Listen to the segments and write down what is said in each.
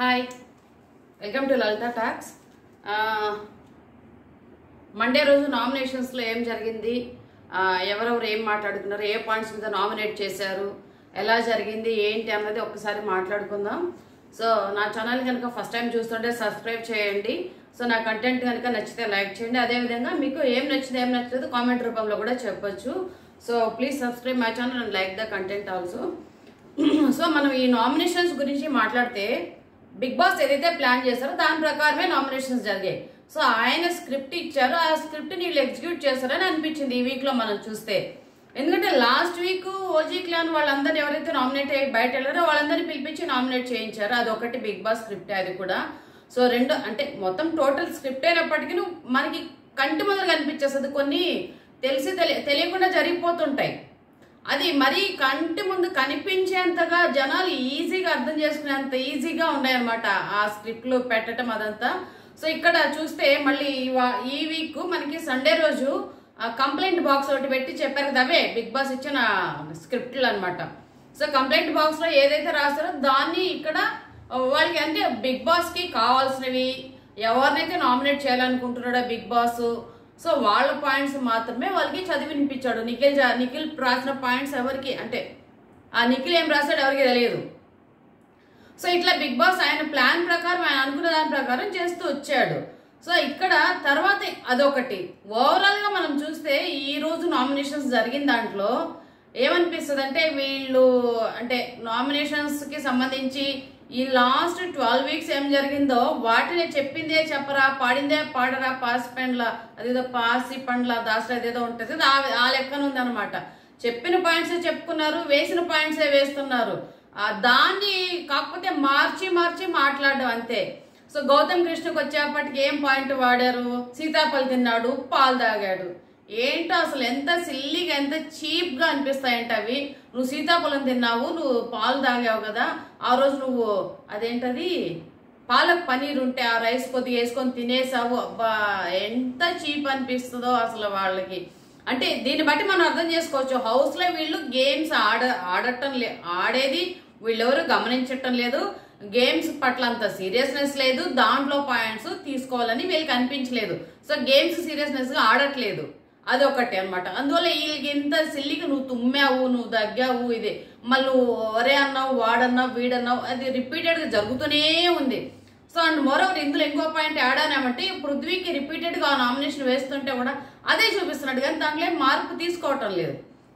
Hi, welcome to Lalitha talks. Monday రోజు నామినేషన్స్లో ఏం జరిగింది, ఎవరెవరు ఏం మాట్లాడుకున్నారు, ఏ పాయింట్స్ మీద నామినేట్ చేశారు, ఎలా జరిగింది ఏంటి అన్నది ఒక్కసారి మాట్లాడుకుందాం. సో నా ఛానల్ కనుక ఫస్ట్ టైం చూస్తుంటే సబ్స్క్రైబ్ చేయండి. సో నా కంటెంట్ కనుక నచ్చితే లైక్ చేయండి. అదేవిధంగా మీకు ఏం నచ్చింది ఏం నచ్చలేదు కామెంట్ రూపంలో కూడా చెప్పొచ్చు. So please subscribe my channel and like the content also. So మనం ఈ నామినేషన్స్ గురించి మాట్లాడితే బిగ్ బాస్ ఏదైతే ప్లాన్ చేశారో దాని ప్రకారమే నామినేషన్స్ జరిగాయి. సో ఆయన స్క్రిప్ట్ ఇచ్చారు, ఆ స్క్రిప్ట్ వీళ్ళు ఎగ్జిక్యూట్ చేస్తారని అనిపించింది ఈ వీక్ లో మనం చూస్తే. ఎందుకంటే లాస్ట్ వీక్ ఓజీ క్లాన్ వాళ్ళందరినీ ఎవరైతే నామినేట్ అయ్యి బయట వెళ్ళారో వాళ్ళందరినీ పిలిపించి నామినేట్ చేయించారు. అదొకటి బిగ్ బాస్ స్క్రిప్ట్ అది కూడా. సో రెండు అంటే మొత్తం టోటల్ స్క్రిప్ట్ అయినప్పటికీ మనకి కంటి మొదలు కనిపించేస్తుంది, కొన్ని తెలియకుండా జరిగిపోతుంటాయి. అది మరీ కంటి ముందు కనిపించేంతగా జనాలు ఈజీగా అర్థం చేసుకునేంత ఈజీగా ఉన్నాయన్నమాట ఆ స్క్రిప్ట్లు పెట్టడం అదంతా. సో ఇక్కడ చూస్తే మళ్ళీ ఈ వీక్ మనకి సండే రోజు కంప్లైంట్ బాక్స్ ఒకటి పెట్టి చెప్పారు కదా, అవే బిగ్ బాస్ ఇచ్చిన స్క్రిప్ట్లు అనమాట. సో కంప్లైంట్ బాక్స్ లో ఏదైతే రాస్తారో దాన్ని ఇక్కడ వాళ్ళకి అంటే బిగ్ బాస్ కి కావాల్సినవి ఎవరినైతే నామినేట్ చేయాలనుకుంటున్నాడో బిగ్ బాస్, సో వాళ్ళ పాయింట్స్ మాత్రమే వాళ్ళకి చదివి వినిపించాడు. నిఖిల్ రాసిన పాయింట్స్ ఎవరికి అంటే ఆ నిఖిల్ ఏం రాశాడు ఎవరికి తెలియదు. సో ఇట్లా బిగ్ బాస్ ఆయన ప్లాన్ ప్రకారం ఆయన అనుకున్న దాని ప్రకారం చేస్తూ వచ్చాడు. సో ఇక్కడ తర్వాత అదొకటి. ఓవరాల్ గా మనం చూస్తే ఈ రోజు నామినేషన్స్ జరిగిన దాంట్లో ఏమనిపిస్తుంది అంటే వీళ్ళు అంటే నామినేషన్స్ కి సంబంధించి ఈ లాస్ట్ 12 వీక్స్ ఏం జరిగిందో వాటిని చెప్పిందే చెప్పరా, పాడిందే పాడరా, పాసి పండ్ల అదేదో పాసి పండ్ల దాసరా అదేదో ఉంటుంది ఆ లెక్కన ఉంది అనమాట. చెప్పిన పాయింట్సే చెప్పుకున్నారు, వేసిన పాయింట్సే వేస్తున్నారు. దాన్ని కాకపోతే మార్చి మాట్లాడడం అంతే. సో గౌతమ్ కృష్ణకు వచ్చేప్పటికి ఏం పాయింట్ వాడారు, సీతాఫలం తిన్నాడు, పాలు తాగాడు. ఏంటో అసలు ఎంత సిల్లీగా ఎంత చీప్ గా అనిపిస్తాయంట అవి. నువ్వు సీతాఫలం తిన్నావు, నువ్వు పాలు తాగావు కదా, ఆ రోజు నువ్వు అదేంటది పాలక్ పనీర్ ఉంటే ఆ రైస్ కొద్దిగా వేసుకొని తినేసావు. అబ్బా ఎంత చీప్ అనిపిస్తుందో అసలు వాళ్ళకి. అంటే దీన్ని బట్టి మనం అర్థం చేసుకోవచ్చు, హౌస్ లో వీళ్ళు గేమ్స్ ఆడేది వీళ్ళెవరు గమనించటం లేదు, గేమ్స్ పట్ల అంత సీరియస్నెస్ లేదు, దాంట్లో పాయింట్స్ తీసుకోవాలని వీళ్ళకి అనిపించలేదు. సో గేమ్స్ సీరియస్నెస్ గా ఆడట్లేదు, అదొకటి అనమాట. అందువల్ల వీళ్ళకి ఎంత సిల్లిగా నువ్వు తుమ్మావు, నువ్వు దగ్గావు, ఇది మళ్ళీ నువ్వు ఒరే అన్నావు, వాడన్నావు, వీడన్నావు, అది రిపీటెడ్ గా జరుగుతూనే ఉంది. సో అండ్ మోరోవర్ ఇందులో ఇంకో పాయింట్ ఆడానామంటే పృథ్వీకి రిపీటెడ్ గా నామినేషన్ వేస్తుంటే కూడా అదే చూపిస్తున్నాడు, కానీ దాంట్లో మార్పు తీసుకోవటం లేదు.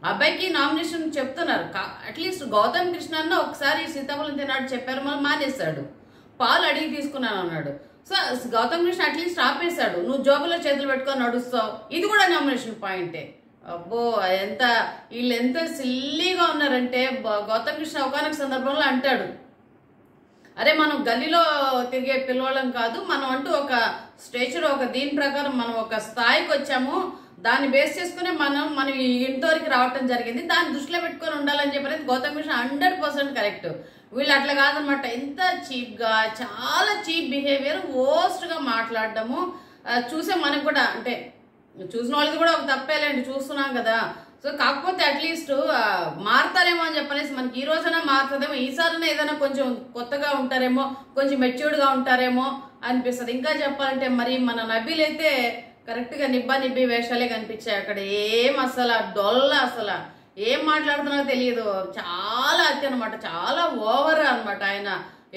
అబ్బాయికి నామినేషన్ చెప్తున్నారు, అట్లీస్ట్ గౌతమ్ కృష్ణ అన్న ఒకసారి సీతాఫలం తిన్నాడు చెప్పారు, మళ్ళీ మానేశాడు. పాలు అడిగి తీసుకున్నాను అన్నాడు. సో గౌతమ్ కృష్ణ అట్లీస్ట్ ఆపేశాడు, నువ్వు జోబులో చేతులు పెట్టుకొని నడుస్తావు, ఇది కూడా నామినేషన్ పాయింటే. అబ్బో వీళ్ళు ఎంత సిల్లీగా ఉన్నారంటే గౌతమ్ కృష్ణ ఒకనొక సందర్భంలో అంటాడు, అరే మనం గల్లీలో తిరిగే పిల్లవాళ్ళం కాదు, మనం అంటూ ఒక స్టేచర్ ఒక దీని ప్రకారం మనం ఒక స్థాయికి వచ్చాము, దాన్ని బేస్ చేసుకుని మనం ఇంటివరకు రావటం జరిగింది, దాన్ని దృష్టిలో పెట్టుకొని ఉండాలని చెప్పేది గౌతమ్ కృష్ణ 100% కరెక్ట్. వీళ్ళు అట్లా కాదనమాట, ఎంత చీప్ గా చాలా చీప్ బిహేవియర్, వోస్ట్ గా మాట్లాడటము చూసే మనకు కూడా అంటే చూసిన వాళ్ళకి కూడా ఒక తప్పేలేండి, చూస్తున్నాం కదా. సో కాకపోతే అట్లీస్ట్ మారుతారేమో అని చెప్పనేసి మనకి ఈ రోజైనా మారుతుందేమో, ఈసారైనా ఏదైనా కొంచెం కొత్తగా ఉంటారేమో, కొంచెం మెచ్యూర్డ్ గా ఉంటారేమో అనిపిస్తుంది. ఇంకా చెప్పాలంటే మరి మన నబీల్ అయితే కరెక్ట్ గా నిబ్బి వేషాలే కనిపించాయి అక్కడ. ఏం అసలు డొల్ల, అసలు ఏం మాట్లాడుతున్నారో తెలియదు, చాలా అతి అనమాట, చాలా ఓవర్ అనమాట. ఆయన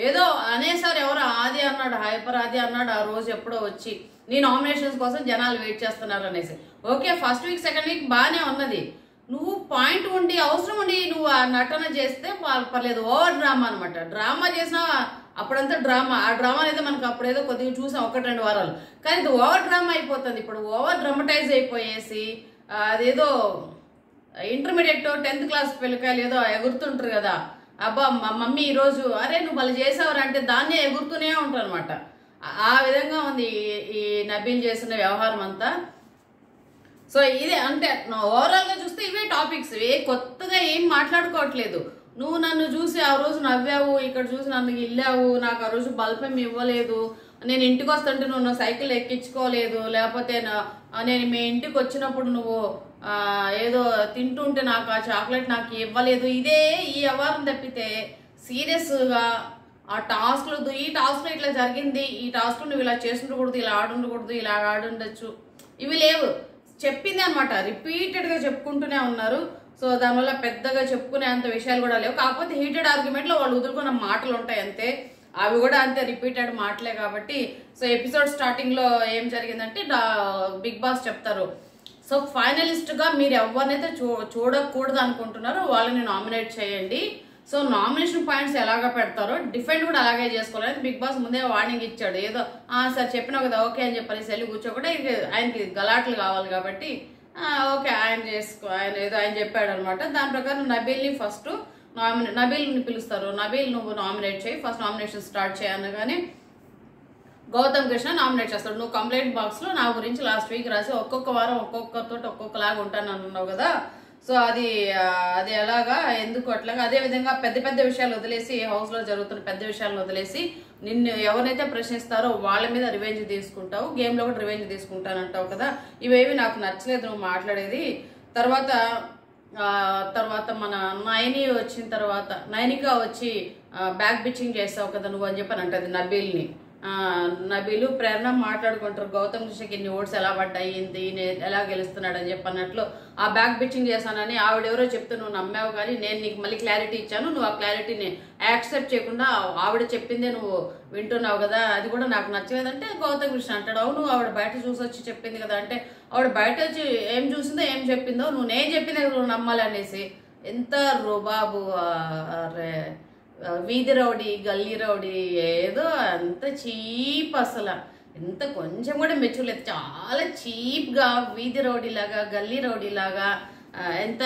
ఏదో అనేసారి ఎవరో ఆది అన్నాడు, హైపర్ ఆది అన్నాడు ఆ రోజు ఎప్పుడో వచ్చి, నీ నామినేషన్స్ కోసం జనాలు వెయిట్ చేస్తున్నారు అనేసి. Okay, first week second week బాగానే ఉన్నది, నువ్వు పాయింట్ ఉండి అవసరం ఉండి నువ్వు ఆ నటన చేస్తే పర్లేదు. ఓవర్ డ్రామా అనమాట, డ్రామా చేసినా అప్పుడంతా డ్రామా, ఆ డ్రామా అయితే మనకు అప్పుడేదో కొద్దిగా చూసాం 1-2 వారాలు, కానీ ఇది ఓవర్ డ్రామా అయిపోతుంది. ఇప్పుడు ఓవర్ డ్రామటైజ్ అయిపోయేసి అదేదో ఇంటర్మీడియట్ 10th క్లాస్ పిల్లకాయలు ఏదో ఎగురుతుంటారు కదా, అబ్బా మా మమ్మీ ఈరోజు అరే నువ్వు వాళ్ళు చేసావరా అంటే దాన్నే ఎగురుతూనే ఉంటారు అనమాట. ఆ విధంగా ఉంది ఈ నబీల్ చేసిన వ్యవహారం అంతా. సో ఇదే అంటే ఓవరాల్ గా చూస్తే ఇవే టాపిక్స్, కొత్తగా ఏం మాట్లాడుకోవట్లేదు. నువ్వు నన్ను చూసి ఆ రోజు నవ్వావు, ఇక్కడ చూసి నన్ను గిల్లావు, నాకు ఆ రోజు బల్పం ఇవ్వలేదు, నేను ఇంటికి వస్తుంటే నువ్వు సైకిల్ ఎక్కించుకోలేదు, లేకపోతే నేను మీ ఇంటికి వచ్చినప్పుడు నువ్వు ఏదో తింటుంటే నాకు ఆ చాక్లెట్ నాకు ఇవ్వలేదు, ఇదే ఈ వ్యవహారం తప్పితే సీరియస్గా ఆ టాస్క్లు ఈ టాస్క్లో ఇట్లా జరిగింది, ఈ టాస్క్లో నువ్వు ఇలా చేసుండకూడదు, ఇలా ఆడుండకూడదు, ఇలా ఆడుండొచ్చు, ఇవి లేవు. చెప్పింది అనమాట, రిపీటెడ్గా చెప్పుకుంటూనే ఉన్నారు. సో దానివల్ల పెద్దగా చెప్పుకునే అంత విషయాలు కూడా లేవు. కాకపోతే హీటెడ్ ఆర్గ్యుమెంట్లో వాళ్ళు వదులుకున్న మాటలు ఉంటాయి అంతే, అవి కూడా అంతే రిపీటెడ్ మాటలే కాబట్టి. సో ఎపిసోడ్ స్టార్టింగ్లో ఏం జరిగిందంటే బిగ్ బాస్ చెప్తారు, సో ఫైనలిస్ట్గా మీరు ఎవరినైతే చూడకూడదు అనుకుంటున్నారో వాళ్ళని నామినేట్ చేయండి. సో నామినేషన్ పాయింట్స్ ఎలాగ పెడతారో డిఫెండ్ కూడా అలాగే చేసుకోవాలని బిగ్ బాస్ ముందే వార్నింగ్ ఇచ్చాడు. ఏదో సార్ చెప్పినావు కదా ఓకే అని చెప్పని సెల్లి కూర్చోకుండా ఆయనకి గలాట్లు కావాలి కాబట్టి ఓకే ఆయన ఏదో ఆయన చెప్పాడు అనమాట. దాని ప్రకారం నబీల్ని ఫస్ట్ నబీల్ని పిలుస్తారు, నబీల్ నువ్వు నామినేట్ చేయి, ఫస్ట్ నామినేషన్ స్టార్ట్ చేయనగానే గౌతమ్ కృష్ణ నామినేట్ చేస్తాడు. నువ్వు కంప్లైంట్ బాక్స్లో నా గురించి లాస్ట్ వీక్ రాసి ఒక్కొక్క వారం ఒక్కొక్కరితో ఒక్కొక్కలాగా ఉంటాను అన్నావు కదా, సో అది ఎలాగా ఎందుకు అట్లాగా. అదేవిధంగా పెద్ద పెద్ద విషయాలు వదిలేసి, హౌస్లో జరుగుతున్న పెద్ద విషయాలను వదిలేసి నిన్ను ఎవరైతే ప్రశ్నిస్తారో వాళ్ళ మీద రివెంజ్ తీసుకుంటావు, గేమ్లో కూడా రివెంజ్ తీసుకుంటానంటావు కదా, ఇవేవి నాకు నచ్చలేదు నువ్వు మాట్లాడేది. తర్వాత మన నైనిక వచ్చి బ్యాక్ బిచ్చింగ్ చేస్తావు కదా నువ్వు అని చెప్పని అంటది నబీల్ని. నబీలు ప్రేరణ మాట్లాడుకుంటారు, గౌతమ్ కృష్ణకి ఇన్ని ఓట్స్ ఎలా పడ్డాయి, ఎలా గెలుస్తున్నాడు అని చెప్పన్నట్లు. ఆ బ్యాక్ బిచ్చింగ్ చేశానని ఆవిడెవరో చెప్తే నువ్వు నమ్మావు, కానీ నేను నీకు మళ్ళీ క్లారిటీ ఇచ్చాను, నువ్వు ఆ క్లారిటీని యాక్సెప్ట్ చేయకుండా ఆవిడ చెప్పిందే నువ్వు వింటున్నావు కదా, అది కూడా నాకు నచ్చలేదంటే గౌతమ్ కృష్ణ అంటాడు, అవును ఆవిడ బయట చూసొచ్చి చెప్పింది కదా అంటే, ఆవిడ బయట వచ్చి ఏం చూసిందో ఏం చెప్పిందో నువ్వు నేను చెప్పిందే నువ్వు నమ్మాలి అనేసి. ఎంత రుబాబు, వీధి రౌడీ, గల్లీ రౌడీ, ఏదో అంత చీప్, అసలు ఎంత కొంచెం కూడా మెచ్యూర్ లేదు, చాలా చీప్గా వీధి రౌడీ లాగా గల్లీ రౌడీ లాగా ఎంత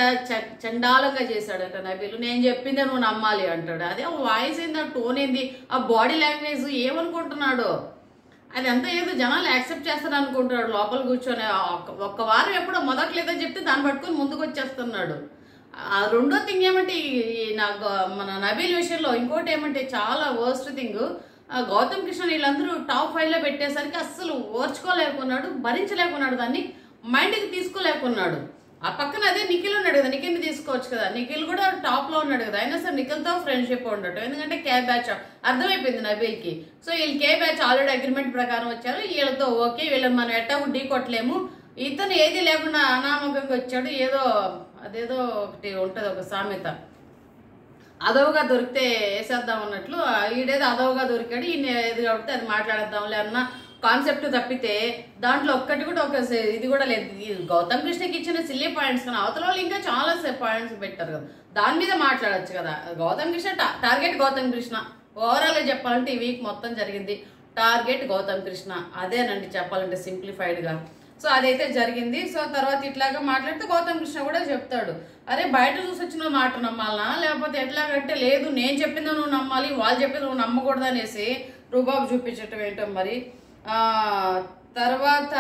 చండాలంగా చేశాడట నబీలు. నేను చెప్పిందే నువ్వు నమ్మాలి అంటాడు. అదే వాయిస్ ఏంది, ఆ టోన్ ఏంది, ఆ బాడీ లాంగ్వేజ్ ఏమనుకుంటున్నాడు, అది అంతా ఏదో జనాలు యాక్సెప్ట్ చేస్తారు అనుకుంటున్నాడు లోపల కూర్చొని. ఒక్క వారం ఎప్పుడో మొదట్లేదని చెప్తే దాన్ని పట్టుకొని ముందుకు వచ్చేస్తున్నాడు. రెండో థింగ్ ఏమంటే నాకు మన నబీల్ విషయంలో ఇంకోటి ఏమంటే చాలా వర్స్ట్ థింగ్, గౌతమ్ కృష్ణ వీళ్ళందరూ టాప్ 5లో పెట్టేసరికి అస్సలు ఓర్చుకోలేకున్నాడు, భరించలేకున్నాడు, దాన్ని మైండ్కి తీసుకోలేకున్నాడు. ఆ పక్కన అదే నిఖిల్ ఉన్నాడు కదా, నిఖిల్ని తీసుకోవచ్చు కదా, నిఖిల్ కూడా టాప్లో ఉన్నాడు కదా, అయినా సరే నిఖిల్తో ఫ్రెండ్షిప్ ఉండటం, ఎందుకంటే కే బ్యాచ్ అర్థమైపోయింది నబీల్కి. సో వీళ్ళు కే బ్యాచ్ ఆల్రెడీ అగ్రిమెంట్ ప్రకారం వచ్చారు, వీళ్ళతో ఓకే, వీళ్ళని మనం ఎట్టాకు ఢీ కొట్టలేము, ఇతను ఏది లేకుండా అనామకంగా వచ్చాడు, అదేదో ఒకటి ఉంటుంది ఒక సామెత, అదవుగా దొరికితే వేసేద్దాం అన్నట్లు, ఈడేదో అదవుగా దొరికాడు, ఈయన ఏది కాబట్టి అది మాట్లాడేద్దాంలే అన్న కాన్సెప్ట్ తప్పితే దాంట్లో ఒక్కటి కూడా ఒక ఇది కూడా లేదు. గౌతమ్ కృష్ణకి ఇచ్చిన సిల్లీ పాయింట్స్ కానీ అవతల వాళ్ళు ఇంకా చాలా పాయింట్స్ పెట్టారు కదా, దాని మీద మాట్లాడచ్చు కదా. గౌతమ్ కృష్ణ టార్గెట్ గౌతమ్ కృష్ణ ఓవరాల్గా చెప్పాలంటే ఈ వీక్ మొత్తం జరిగింది టార్గెట్ గౌతమ్ కృష్ణ, అదేనండి చెప్పాలంటే సింప్లిఫైడ్గా. సో అదైతే జరిగింది. సో తర్వాత ఇట్లాగా మాట్లాడితే గౌతమ్ కృష్ణ కూడా చెప్తాడు, అరే బయట చూసి వచ్చిన మాట నమ్మాలనా లేకపోతే ఎట్లాగంటే లేదు నేను చెప్పిందో నువ్వు నమ్మాలి, వాళ్ళు చెప్పింది నువ్వు నమ్మకూడదు అనేసి రుబాబు చూపించటం ఏంటో మరి. తర్వాత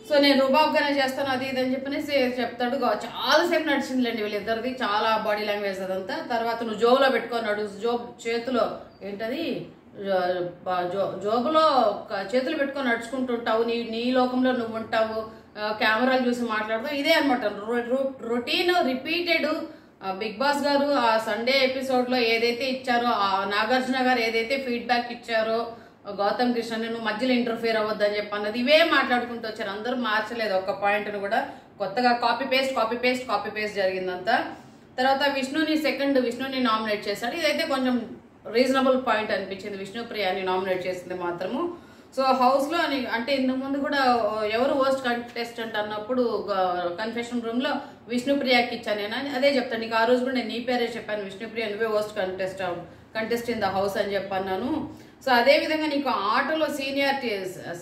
సో నేను రుబాబ్గానే చేస్తాను అది ఇది అని చెప్పనేసి చెప్తాడు. చాలాసేపు నడిచిందిలేండి వీళ్ళిద్దరిది, చాలా బాడీ లాంగ్వేజ్ అదంతా. తర్వాత నువ్వు జోబులో పెట్టుకున్నాడు, చేతిలో ఏంటది జోబులో చేతులు పెట్టుకొని నడుచుకుంటుంటావు, నీ లోకంలో నువ్వు ఉంటావు, కెమెరాలు చూసి మాట్లాడతావు, ఇదే అనమాట రొటీన్ రిపీటెడ్. బిగ్ బాస్ గారు ఆ సండే ఎపిసోడ్లో ఏదైతే ఇచ్చారో, ఆ నాగార్జున గారు ఏదైతే ఫీడ్బ్యాక్ ఇచ్చారో గౌతమ్ కృష్ణ నువ్వు మధ్యలో ఇంటర్ఫియర్ అవ్వద్దని చెప్పి అన్నది, ఇవే మాట్లాడుకుంటూ వచ్చారు, అందరూ మార్చలేదు ఒక్క పాయింట్ను కూడా, కొత్తగా కాపీ పేస్ట్ జరిగిందంతా. తర్వాత విష్ణుని నామినేట్ చేశాడు, ఇదైతే కొంచెం రీజనబుల్ పాయింట్ అనిపించింది, విష్ణుప్రియని నామినేట్ చేసింది మాత్రము. సో హౌస్లో అంటే ఇంతకుముందు కూడా ఎవరు వర్స్ట్ కంటెస్టెంట్ అన్నప్పుడు కన్ఫెషన్ రూమ్లో విష్ణుప్రియకి ఇచ్చాను నేను, అదే చెప్తాను నీకు, ఆ రోజు కూడా నేను నీ పేరే చెప్పాను, విష్ణుప్రియ నువ్వే worst contest in the house అని చెప్పన్నాను. సో అదేవిధంగా నీకు ఆటలో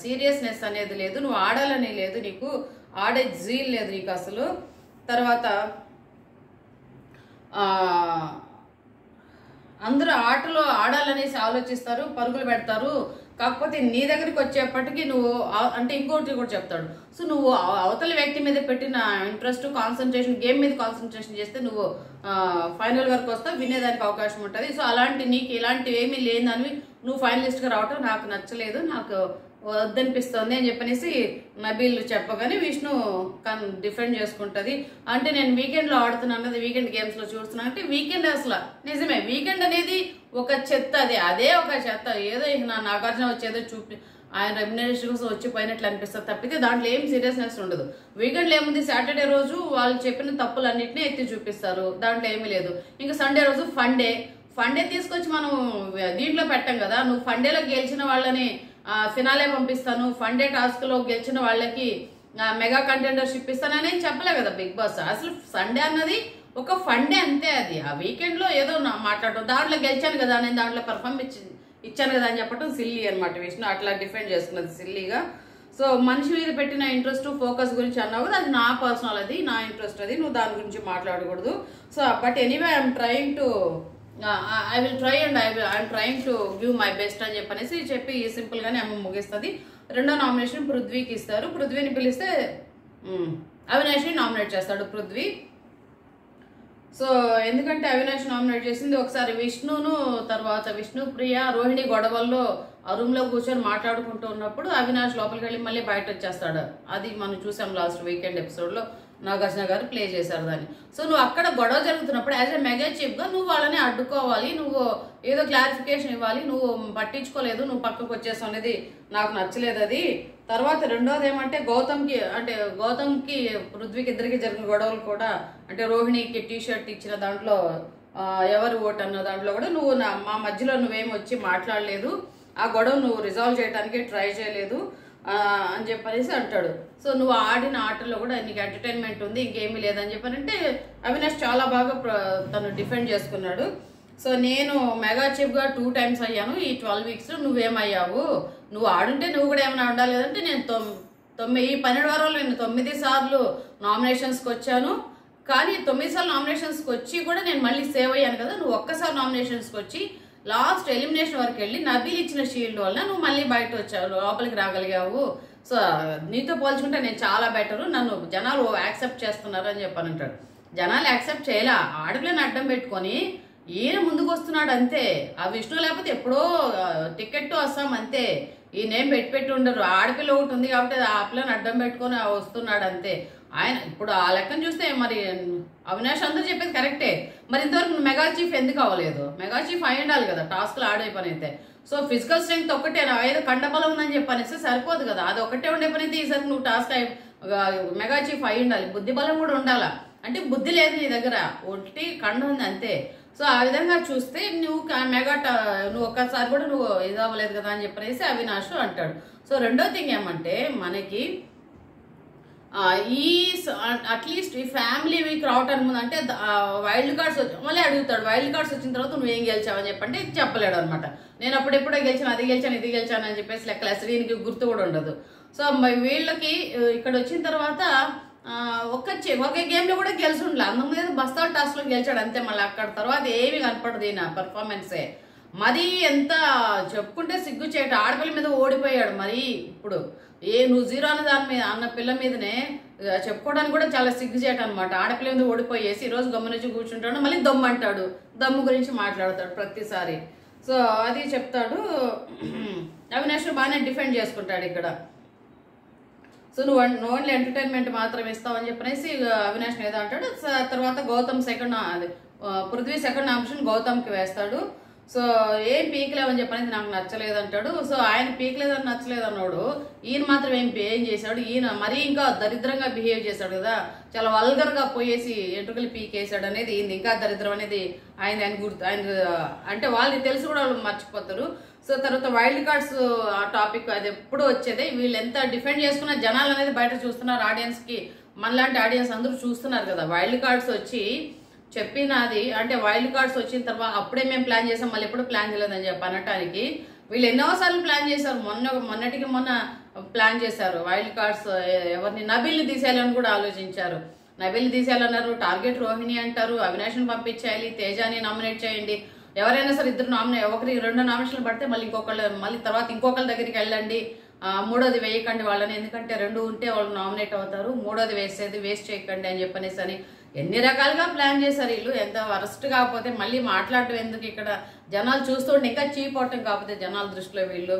సీరియస్నెస్ అనేది లేదు, నువ్వు ఆడాలని లేదు, నీకు ఆడే జీల్ లేదు నీకు అసలు. తర్వాత అందరూ ఆటలో ఆడాలనేసి ఆలోచిస్తారు, పరుగులు పెడతారు, కాకపోతే నీ దగ్గరికి వచ్చేప్పటికీ నువ్వు అంటే ఇంకోటి కూడా చెప్తాడు, సో నువ్వు అవతల వ్యక్తి మీద పెట్టిన ఇంట్రెస్ట్ కాన్సన్ట్రేషన్ గేమ్ మీద కాన్సన్ట్రేషన్ చేస్తే నువ్వు ఫైనల్ వరకు వస్తావు, వినేదానికి అవకాశం ఉంటుంది. సో నీకు ఇలాంటివి ఏమీ లేదని నువ్వు ఫైనలిస్ట్గా రావటం నాకు నచ్చలేదు, నాకు వద్దనిపిస్తుంది అని చెప్పనేసి నబీల్ చెప్పగానే విష్ణు డిఫెండ్ చేసుకుంటుంది. అంటే నేను వీకెండ్లో ఆడుతున్నాను కదా, వీకెండ్ గేమ్స్లో చూస్తున్నాను అంటే వీకెండ్ అసలు నిజమే, వీకెండ్ అనేది ఒక చెత్త, అదే ఒక చెత్త. ఏదో ఇక నాగార్జున వచ్చేదో ఆయన రెమ్యునరేషన్స్ వచ్చిపోయినట్లు అనిపిస్తుంది తప్పితే దాంట్లో ఏం సీరియస్నెస్ ఉండదు. వీకెండ్లో ఏముంది, సాటర్డే రోజు వాళ్ళు చెప్పిన తప్పులన్నింటినీ ఎత్తి చూపిస్తారు, దాంట్లో ఏమీ లేదు. ఇంకా సండే రోజు ఫండే తీసుకొచ్చి మనం దీంట్లో పెట్టాం కదా, నువ్వు ఫండేలో గెలిచిన వాళ్ళని ఫినాలే పంపిస్తాను, ఫండే టాస్క్ లో గెలిచిన వాళ్ళకి మెగా కంటెండర్షిప్ ఇస్తానని చెప్పలే కదా బిగ్ బాస్. అసలు సండే అన్నది ఒక ఫండే అంతే, అది ఆ వీకెండ్ లో ఏదో మాట్లాడటం, దాంట్లో గెలిచాను కదా నేను దాంట్లో పర్ఫామ్ ఇచ్చాను కదా అని చెప్పడం సిల్లీ అనమాట. విష్ణు అట్లా డిఫెండ్ చేసుకున్నది సిల్లీగా. సో మనిషి మీద పెట్టిన ఇంట్రెస్ట్ ఫోకస్ గురించి అన్నావు కదా, అది నా పర్సనల్, అది నా ఇంట్రెస్ట్, అది నువ్వు దాని గురించి మాట్లాడకూడదు. So but anyway I'm trying to I will try and I'm trying to give my best అని చెప్పనేసి చెప్పి సింపుల్ గానే ఆమె ముగిస్తుంది. రెండో నామినేషన్ పృథ్వీకి ఇస్తారు. పృథ్వీని పిలిస్తే అవినాష్ని నామినేట్ చేస్తాడు పృథ్వీ. సో ఎందుకంటే అవినాష్ నామినేట్ చేసింది ఒకసారి విష్ణును, తర్వాత విష్ణుప్రియ రోహిణి గొడవల్లో ఆ రూమ్ లో కూర్చొని మాట్లాడుకుంటూ ఉన్నప్పుడు అవినాష్ లోపలికి వెళ్ళి మళ్ళీ బయట వచ్చేస్తాడు. అది మనం చూసాం లాస్ట్ వీకెండ్ ఎపిసోడ్ లో, నాగార్జున గారు ప్లే చేశారు దాన్ని. సో నువ్వు అక్కడ గొడవ జరుగుతున్నప్పుడు యాజ్ ఎ మెగా చీఫ్ గా నువ్వు వాళ్ళని అడ్డుకోవాలి, నువ్వు ఏదో క్లారిఫికేషన్ ఇవ్వాలి, నువ్వు పట్టించుకోలేదు, నువ్వు పక్కకు వచ్చేసావు అనేది నాకు నచ్చలేదు. అది తర్వాత రెండోది ఏమంటే గౌతమ్కి పృథ్వీకి ఇద్దరికి జరిగిన గొడవలు కూడా, అంటే రోహిణికి టీ షర్ట్ ఇచ్చిన దాంట్లో ఎవరు ఓట్ అన్న దాంట్లో కూడా నువ్వు మా మధ్యలో నువ్వేం వచ్చి మాట్లాడలేదు, ఆ గొడవ నువ్వు రిజాల్వ్ చేయడానికి ట్రై చేయలేదు అని చెప్పనేసి అంటాడు. సో నువ్వు ఆడిన ఆటల్లో కూడా నీకు ఎంటర్టైన్మెంట్ ఉంది, ఇంకేమీ లేదని చెప్పానంటే అవినాష్ చాలా బాగా తను డిఫెండ్ చేసుకున్నాడు. సో నేను మెగా చీఫ్ గా 2 times అయ్యాను ఈ 12 weeks లో, నువ్వేమయ్యావు, నువ్వు ఆడుంటే నువ్వు కూడా ఏమైనా ఉండాలి కదంటే నేను ఈ 12 వారాలు నేను 9 సార్లు నామినేషన్స్కి వచ్చాను, కానీ 9 సార్లు నామినేషన్స్కి వచ్చి కూడా నేను మళ్ళీ సేవ్ అయ్యాను కదా, నువ్వు ఒక్కసారి నామినేషన్స్కి వచ్చి లాస్ట్ ఎలిమినేషన్ వరకు వెళ్ళి నబీల్ ఇచ్చిన షీల్డ్ వల్ల నువ్వు మళ్ళీ బయట వచ్చావు, లోపలికి రాగలిగావు. సో నీతో పోల్చుకుంటే నేను చాలా బెటరు, నన్ను జనాలు యాక్సెప్ట్ చేస్తున్నారు అని చెప్పానంటాడు. జనాలు యాక్సెప్ట్ చేయలే, ఆడపిల్లని అడ్డం పెట్టుకొని ఈయన ముందుకు వస్తున్నాడు అంతే. ఆ విష్ణు లేకపోతే ఎప్పుడో టికెట్ వస్తాం అంతే, ఈయనేం పెట్టి ఉండరు. ఆడపిల్ల ఒకటి ఉంది కాబట్టి ఆ పిల్లని అడ్డం పెట్టుకొని వస్తున్నాడు అంతే. ఆయన ఇప్పుడు ఆ లెక్కను చూస్తే మరి అవినాష్ అందరూ చెప్పేది కరెక్టే, మరి ఇంతవరకు మెగా చీఫ్ ఎందుకు అవ్వలేదు? మెగా చీఫ్ అయి ఉండాలి కదా టాస్క్లు ఆడే పని అయితే. సో ఫిజికల్ స్ట్రెంగ్త్ ఒక్కటే ఏదో కండబలం ఉందని చెప్పనేస్తే సరిపోదు కదా, అది ఒకటే ఉండే పని అయితే ఈసారి నువ్వు టాస్క్ మెగా చీఫ్ అయి ఉండాలి, బుద్ధి బలం కూడా ఉండాలా. అంటే బుద్ధి లేదు నీ దగ్గర, ఒట్టి కండ ఉంది అంతే. సో ఆ విధంగా చూస్తే నువ్వు నువ్వు ఒక్కసారి కూడా నువ్వు ఇది అవ్వలేదు కదా అని చెప్పనేసి అవినాష్ అంటాడు. సో రెండో థింగ్ ఏమంటే మనకి అట్లీస్ట్ ఈ ఫ్యామిలీ వీక్ రావటానికి ముందు అంటే వైల్డ్ కార్డ్స్ మళ్ళీ అడుగుతాడు, వైల్డ్ కార్డ్స్ వచ్చిన తర్వాత నువ్వు ఏం గెలిచావని చెప్పంటే చెప్పలేడు అనమాట. నేను అప్పుడెప్పుడో గెలిచాను, అది గెలిచాను, ఇది గెలిచాను అని చెప్పేసి లెక్కలేసి దీనికి గుర్తు కూడా ఉండదు. సో వీళ్ళకి ఇక్కడ వచ్చిన తర్వాత ఒక గేమ్ లో కూడా గెలిచి ఉండాలి, అందుకు బస్తా టాస్క్ లో గెలిచాడు అంతే. మళ్ళీ అక్కడ తర్వాత ఏమి కనపడదు ఈయన పర్ఫార్మెన్సే. మరి ఎంత చెప్పుకుంటే సిగ్గు చేయట, ఆడపిల్ల మీద ఓడిపోయాడు. మరి ఇప్పుడు నువ్వు 0 అన్న దాని మీద అన్న పిల్ల మీదనే చెప్పుకోవడానికి కూడా చాలా సిగ్గు చేయటం అనమాట. ఆడపిల్ల మీద ఓడిపోయేసి ఈరోజు గమనించి కూర్చుంటాడు, మళ్ళీ దమ్ము అంటాడు, దమ్ము గురించి మాట్లాడతాడు ప్రతిసారి. సో అది చెప్తాడు. అవినాష్ బాగానే డిఫెండ్ చేసుకుంటాడు ఇక్కడ. సో నువ్వు ఓన్లీ ఎంటర్టైన్మెంట్ మాత్రం ఇస్తావని చెప్పనేసి అవినాష్ ఏదో అంటాడు. తర్వాత గౌతమ్ పృథ్వీ సెకండ్ ఆప్షన్ గౌతమ్కి వేస్తాడు. సో ఏం పీకలేవని చెప్పనేది నాకు నచ్చలేదు అంటాడు. సో ఆయన పీకలేదని నచ్చలేదు అన్నాడు, ఈయన మాత్రం ఏం చేశాడు, ఈయన మరీ ఇంకా దరిద్రంగా బిహేవ్ చేశాడు కదా, చాలా వల్గర్ గా పోయేసి ఎంట్రుకలు పీకేసాడు అనేది ఈయన ఇంకా దరిద్రం అనేది ఆయన గుర్తు. ఆయన అంటే వాళ్ళకి తెలిసి కూడా వాళ్ళు మర్చిపోతారు. సో తర్వాత వైల్డ్ కార్డ్స్ ఆ టాపిక్ అది ఎప్పుడు వచ్చేదే, వీళ్ళు ఎంత డిఫెండ్ చేసుకున్న జనాలు అనేది బయట చూస్తున్నారు, ఆడియన్స్ కి మనలాంటి ఆడియన్స్ అందరూ చూస్తున్నారు కదా. వైల్డ్ కార్డ్స్ వచ్చి చెప్పినది అంటే వైల్డ్ కార్డ్స్ వచ్చిన తర్వాత అప్పుడే మేము ప్లాన్ చేసాం, మళ్ళీ ఎప్పుడు ప్లాన్ చేయలేదని చెప్పి అనటానికి వీళ్ళు ఎన్నోసార్లు ప్లాన్ చేశారు. మొన్నటికి మొన్న ప్లాన్ చేశారు వైల్డ్ కార్డ్స్ ఎవరిని, నబీల్ని తీసేయాలని కూడా ఆలోచించారు. నబీల్ని తీసేయాలన్నారు, టార్గెట్ రోహిణి అంటారు, అవినాష్ని పంపించేయాలి, తేజాని నామినేట్ చేయండి, ఎవరైనా సరే ఇద్దరు ఒకరికి 2 నామినేషన్లు పడితే మళ్ళీ తర్వాత ఇంకొకరి దగ్గరికి వెళ్ళండి, మూడోది వేయకండి వాళ్ళని, ఎందుకంటే 2 ఉంటే వాళ్ళు నామినేట్ అవుతారు, మూడోది వేస్ట్ చేయకండి అని చెప్పనేసి అని ఎన్ని రకాలుగా ప్లాన్ చేశారు వీళ్ళు. ఎంత వరస్ట్ కాకపోతే మళ్ళీ మాట్లాడటం ఎందుకు, ఇక్కడ జనాలు చూస్తుంటే ఇంకా చీప్ అవటం కాకపోతే జనాల దృష్టిలో వీళ్ళు.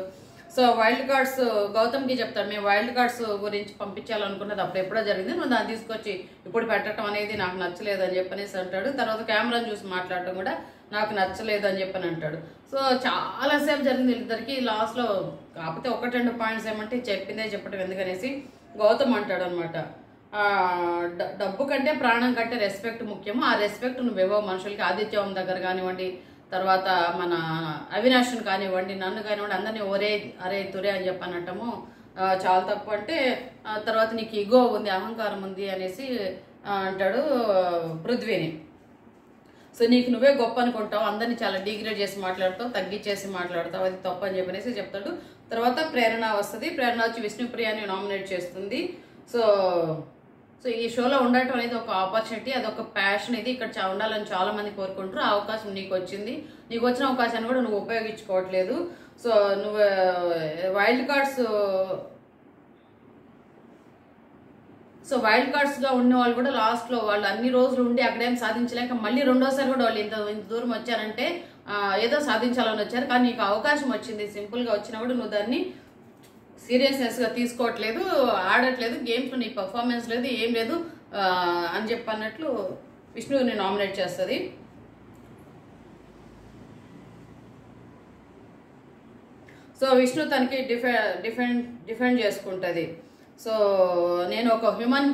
సో వైల్డ్ కార్డ్స్ గౌతమ్కి చెప్తాడు, మేము వైల్డ్ కార్డ్స్ గురించి పంపించాలనుకున్నది అప్పుడు ఎప్పుడో జరిగింది, నువ్వు దాన్ని తీసుకొచ్చి ఇప్పుడు పెట్టడం అనేది నాకు నచ్చలేదు అని చెప్పనేసి అంటాడు. తర్వాత కెమెరాను చూసి మాట్లాడటం కూడా నాకు నచ్చలేదు అని చెప్పని అంటాడు. సో చాలాసేపు జరిగింది వీళ్ళిద్దరికి. లాస్ట్లో కాకపోతే 1-2 పాయింట్స్ ఏమంటే చెప్పిందే చెప్పడం ఎందుకనేసి గౌతమ్ అంటాడు అనమాట, డబ్బు కంటే ప్రాణం కంటే రెస్పెక్ట్ ముఖ్యము, ఆ రెస్పెక్ట్ నువ్వు ఇవ్వవు మనుషులకి. ఆదిత్యం దగ్గర కానివ్వండి, తర్వాత మన అవినాష్ని కానివ్వండి, నన్ను కానివ్వండి, అందరినీ ఒరే అరే తురే అని చెప్పనటము చాలా తప్పు. అంటే తర్వాత నీకు ఇగో ఉంది, అహంకారం ఉంది అనేసి అంటాడు పృథ్వీని. సో నీకు నువ్వే గొప్ప అనుకుంటావు, అందరినీ చాలా డిగ్రేడ్ చేసి మాట్లాడతావు, తగ్గించేసి మాట్లాడతావు, అది తప్పు అని చెప్పనేసి చెప్తాడు. తర్వాత ప్రేరణ వస్తుంది. ప్రేరణ వచ్చి విష్ణుప్రియాని నామినేట్ చేస్తుంది. సో ఈ షోలో ఉండటం అనేది ఒక ఆపర్చునిటీ, అదొక ప్యాషన్. ఇది ఇక్కడ ఉండాలని చాలా మంది కోరుకుంటారు. ఆ అవకాశం నీకు వచ్చింది, నీకు వచ్చిన అవకాశాన్ని కూడా నువ్వు ఉపయోగించుకోవట్లేదు. సో నువ్వు వైల్డ్ కార్డ్స్గా ఉన్న వాళ్ళు కూడా లాస్ట్లో వాళ్ళు అన్ని రోజులు ఉండి అక్కడేం సాధించలేక మళ్ళీ రెండోసారి కూడా వాళ్ళు ఇంత దూరం వచ్చారంటే ఏదో సాధించాలని వచ్చారు. కానీ నీకు అవకాశం వచ్చింది, సింపుల్గా వచ్చినా కూడా నువ్వు దాన్ని సీరియస్నెస్గా తీసుకోవట్లేదు, ఆడట్లేదు, గేమ్స్లో నీ పర్ఫార్మెన్స్ లేదు, ఏం లేదు అని చెప్పన్నట్లు విష్ణుని నామినేట్ చేస్తుంది. సో విష్ణు తనకి డిఫెండ్ చేసుకుంటుంది. సో నేను ఒక హ్యూమన్